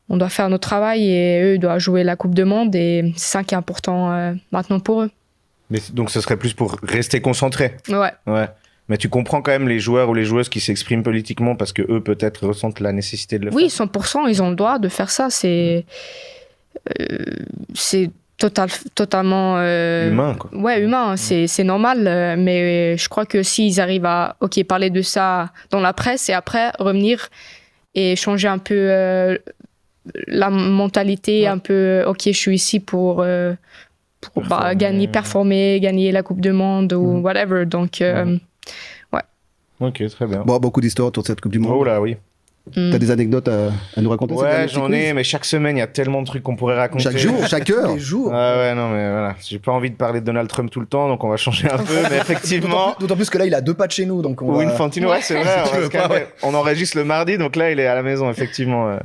on doit faire notre travail et eux doivent jouer la Coupe du Monde, et c'est ça qui est important maintenant pour eux. Mais donc ce serait plus pour rester concentré. Ouais. Mais tu comprends quand même les joueurs ou les joueuses qui s'expriment politiquement parce que eux peut-être ressentent la nécessité de le Oui, faire. 100%, ils ont le droit de faire ça. C'est totalement Humain, quoi. Ouais, humain, c'est normal. Mais je crois que s'ils arrivent à parler de ça dans la presse et après revenir et changer un peu la mentalité, un peu je suis ici pour gagner, performer, gagner la Coupe du Monde ou whatever. Donc Ok, très bien. Bon, beaucoup d'histoires autour de cette Coupe du Monde. Oh là, oui. T'as des anecdotes à nous raconter? Ouais, j'en ai, mais chaque semaine, il y a tellement de trucs qu'on pourrait raconter. Chaque jour, chaque heure. Les jours. Ouais, non, mais voilà. J'ai pas envie de parler de Donald Trump tout le temps, donc on va changer un peu, mais effectivement. D'autant plus que là, il a 2 pas de chez nous, donc on Ou va... une Fantino, ouais, c'est vrai. Si tu veux pas, ouais. On enregistre le mardi, donc là, il est à la maison, effectivement.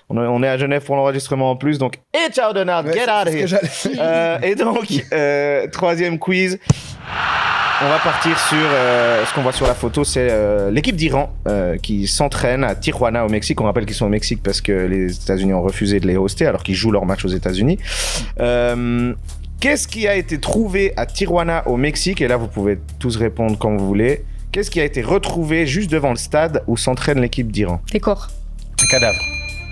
On est à Genève pour l'enregistrement en plus, donc. Et ciao, Donald, Ouais, get out of c'est here. ce que j'allais- Et donc, troisième quiz. On va partir sur ce qu'on voit sur la photo, c'est l'équipe d'Iran qui s'entraîne à Tijuana au Mexique. On rappelle qu'ils sont au Mexique parce que les États-Unis ont refusé de les hoster alors qu'ils jouent leur match aux États-Unis. Qu'est-ce qui a été trouvé à Tijuana au Mexique? Et là, vous pouvez tous répondre quand vous voulez. Qu'est-ce qui a été retrouvé juste devant le stade où s'entraîne l'équipe d'Iran? des corps. Un cadavre.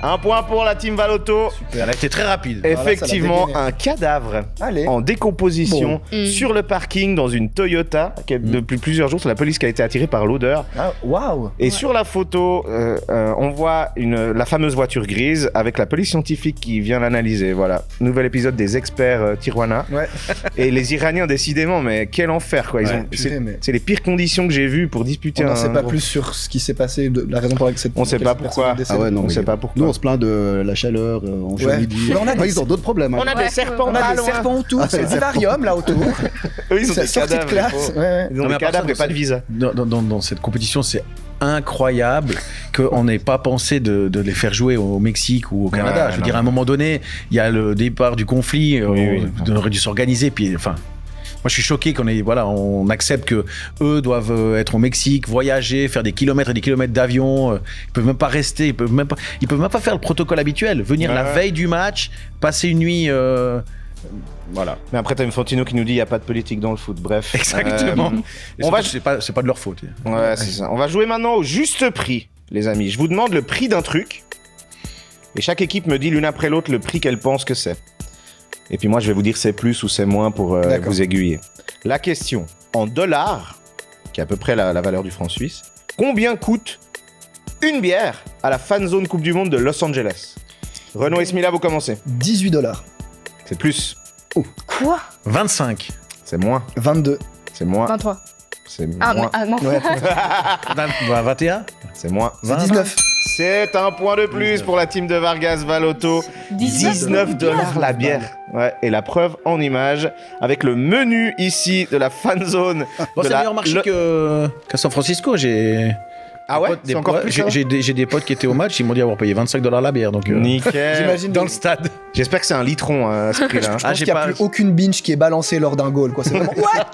Un point pour la team Valoto. Elle a été très rapide. Effectivement, ça l'a un cadavre Allez. en décomposition Bon. sur le parking dans une Toyota depuis plusieurs jours. C'est la police qui a été attirée par l'odeur. Ah, waouh. Et sur la photo, on voit la fameuse voiture grise avec la police scientifique qui vient l'analyser. Voilà, nouvel épisode des experts Tijuana. Ouais. Et les Iraniens, décidément, mais quel enfer quoi. Purée, mais- C'est les pires conditions que j'ai vues pour disputer On n'en un sait pas gros- plus sur ce qui s'est passé, la raison pour laquelle cette On sait pas cette personne pourquoi. est décédée. Ah ouais, non, On mais sait pas pourquoi. Nous, on se plaint de la chaleur en juin Ouais. midi. Mais on a des- Ils ont d'autres problèmes. hein. On a Ouais. des serpents, On pas a des loin. serpents autour, Ah, c'est des le vivarium là autour. Eux, ils ont C'est des sorti de cadavres. classe. les pauvres. Ouais, ouais. Ils ont Non, mais des à part cadavres ça, et pas de visa. Dans cette compétition, c'est incroyable qu'on n'ait pas pensé de les faire jouer au Mexique ou au Canada. Ouais, Je veux non. dire, à un moment donné, il y a le départ du conflit, Oui. on aurait dû s'organiser. Puis, enfin, moi, je suis choqué on accepte que eux doivent être au Mexique, voyager, faire des kilomètres et des kilomètres d'avion. Ils peuvent même pas rester, ils peuvent même pas faire le protocole habituel. Venir la Ouais. veille du match, passer une nuit. Voilà. Mais après, t'as une Fantino qui nous dit il n'y a pas de politique dans le foot. Bref. Exactement. on va- C'est pas de leur faute. Ouais, c'est ça. On va jouer maintenant au juste prix, les amis. Je vous demande le prix d'un truc. Et chaque équipe me dit l'une après l'autre le prix qu'elle pense que c'est. Et puis moi, je vais vous dire c'est plus ou c'est moins pour D'accord. vous aiguiller. La question, en dollars, qui est à peu près la valeur du franc suisse, combien coûte une bière à la Fan Zone Coupe du Monde de Los Angeles? Renaud et Smila, vous commencez. $18. C'est plus, Quoi? 25. c'est moins, 22. c'est moins, 23. c'est Ah, moins, non. Ouais. 21. c'est moins. 19. C'est un point de plus pour la team de Vargas Valoto. 19 $ la bière. Ouais, et la preuve en image avec le menu ici de la fan zone. Bon, de c'est la- meilleur marché qu'à San Francisco. Ah ouais, c'est encore plus cher. J'ai des potes qui étaient au match, ils m'ont dit avoir payé 25 $ la bière. Donc, Nickel. J'imagine dans le stade. J'espère que c'est un litron à ce prix-là. Je pense j'ai qu'il n'y a pas- plus aucune binge qui est balancée lors d'un goal. Quoi. C'est vraiment what?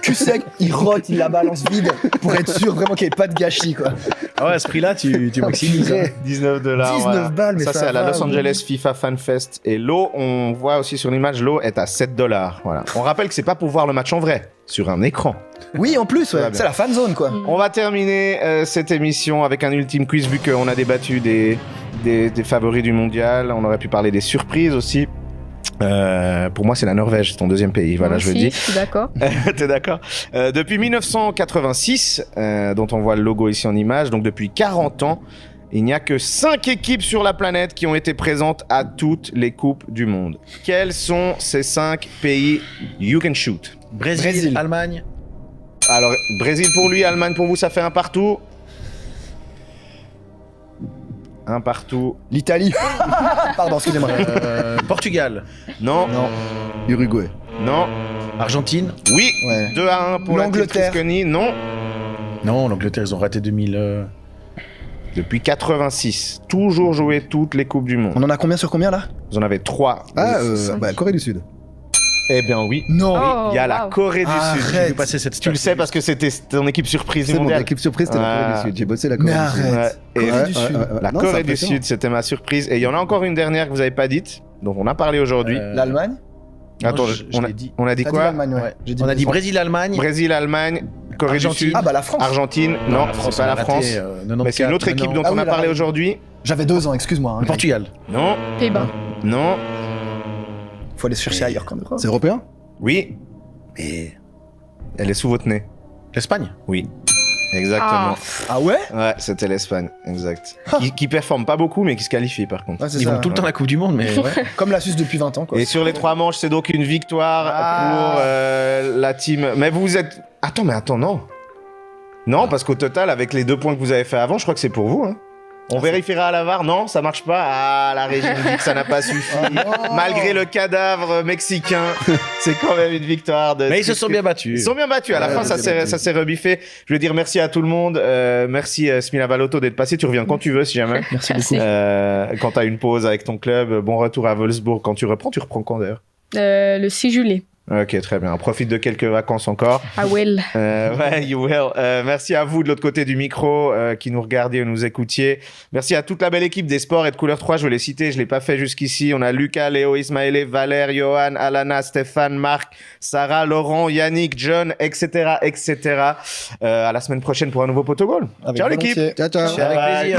Cul sec, il rote, il la balance vide pour être sûr vraiment qu'il n'y ait pas de gâchis. Quoi. Ah ouais, à ce prix-là, tu maximises. hein. 19 $. 19 balles, mais ça ça c'est à la va, Los oui. Angeles FIFA Fan Fest. Et l'eau, on voit aussi sur l'image, l'eau est à 7 $. Voilà. On rappelle que c'est pas pour voir le match en vrai, sur un écran. Oui, en plus, va ouais. bien. C'est la fan zone. Quoi. On va terminer cette émission avec un ultime quiz vu qu'on a débattu des des favoris du mondial. On aurait pu parler des surprises aussi. Pour moi, c'est la Norvège, c'est ton deuxième pays. Voilà, Moi je le aussi, dis. je suis d'accord. T'es d'accord? Depuis 1986, dont on voit le logo ici en image, donc depuis 40 ans, il n'y a que 5 équipes sur la planète qui ont été présentes à toutes les Coupes du Monde. Quels sont ces 5 pays? You can shoot. Brésil, Allemagne. Alors, Brésil pour lui, Allemagne pour vous, ça fait un partout. Un partout. L'Italie. Pardon, excusez-moi. Portugal. Non. Non. Uruguay. Non. Argentine. Oui. Ouais. 2-1 pour la team L'Angleterre. Trisconi. Non. Non, l'Angleterre, ils ont raté 2000. Depuis 86. Toujours joué toutes les Coupes du Monde. On en a combien sur combien là? Vous en avez 3. Ah, Corée du Sud. Eh bien oui. Non. Oh, Il y a la wow. Corée du Sud. J'ai vu passer cette Tu le sais parce que c'était ton équipe surprise du C'est mon mondial. équipe surprise, c'était la Corée du Sud. J'ai bossé la Corée Mais du Sud. arrête. Ouais. Et Corée du Sud. la Non, Corée c'est du impressionnant. Sud, c'était ma surprise. Et il y en a encore une dernière que vous n'avez pas dite, dont on a parlé aujourd'hui. L'Allemagne? Attends, je on, a, l'ai dit. on a dit T'as dit quoi? l'Allemagne, ouais. Ouais. J'ai On a dit défense. Brésil, Allemagne. Brésil, Allemagne, Corée Argentine. du Sud, Ah bah la France. Argentine. Non, c'est pas la France. Mais c'est une autre équipe dont Ah on oui, a la parlé Reine. aujourd'hui. J'avais 2 ans, excuse-moi. Hein. Portugal. Non, Pays-Bas. non, Faut aller se chercher ailleurs quand même. C'est européen? oui. Mais elle est sous votre nez. L'Espagne. Oui. Exactement. Ah ouais? Ouais, c'était l'Espagne, exact. Qui performe pas beaucoup, mais qui se qualifie par contre. Ouais, c'est Ils ça. vont tout le temps à la Coupe du Monde, mais ouais. Comme la Suisse depuis 20 ans quoi. Et sur les 3 manches, c'est donc une victoire pour la team. Mais vous êtes. Attends, non. Non, parce qu'au total, avec les 2 points que vous avez fait avant, je crois que c'est pour vous. Hein. On vérifiera à la VAR. Non, ça marche pas. Ah, la régie nous dit que ça n'a pas suffi. Malgré le cadavre mexicain, c'est quand même une victoire. Mais ils se sont bien battus. Ils sont bien battus. À la Ouais, fin, ça s'est rebiffé. Je veux dire merci à tout le monde. Merci Smila Valotto d'être passé. Tu reviens quand tu veux, si jamais. Merci Merci. Quand t'as une pause avec ton club, bon retour à Wolfsburg. Quand tu reprends quand d'ailleurs? Le 6 juillet. Ok, très bien. Profite de quelques vacances encore. Ah, well. Ouais, you will. Merci à vous de l'autre côté du micro qui nous regardiez ou nous écoutiez. Merci à toute la belle équipe des sports et de Couleur 3. Je veux les citer, je ne l'ai pas fait jusqu'ici. On a Lucas, Léo, Ismaël, Valère, Johan, Alana, Stéphane, Marc, Sarah, Laurent, Yannick, John, etc. etc. À la semaine prochaine pour un nouveau Potogol. Avec Ciao l'équipe. volontiers. Ciao, ciao. Avec Bye. plaisir.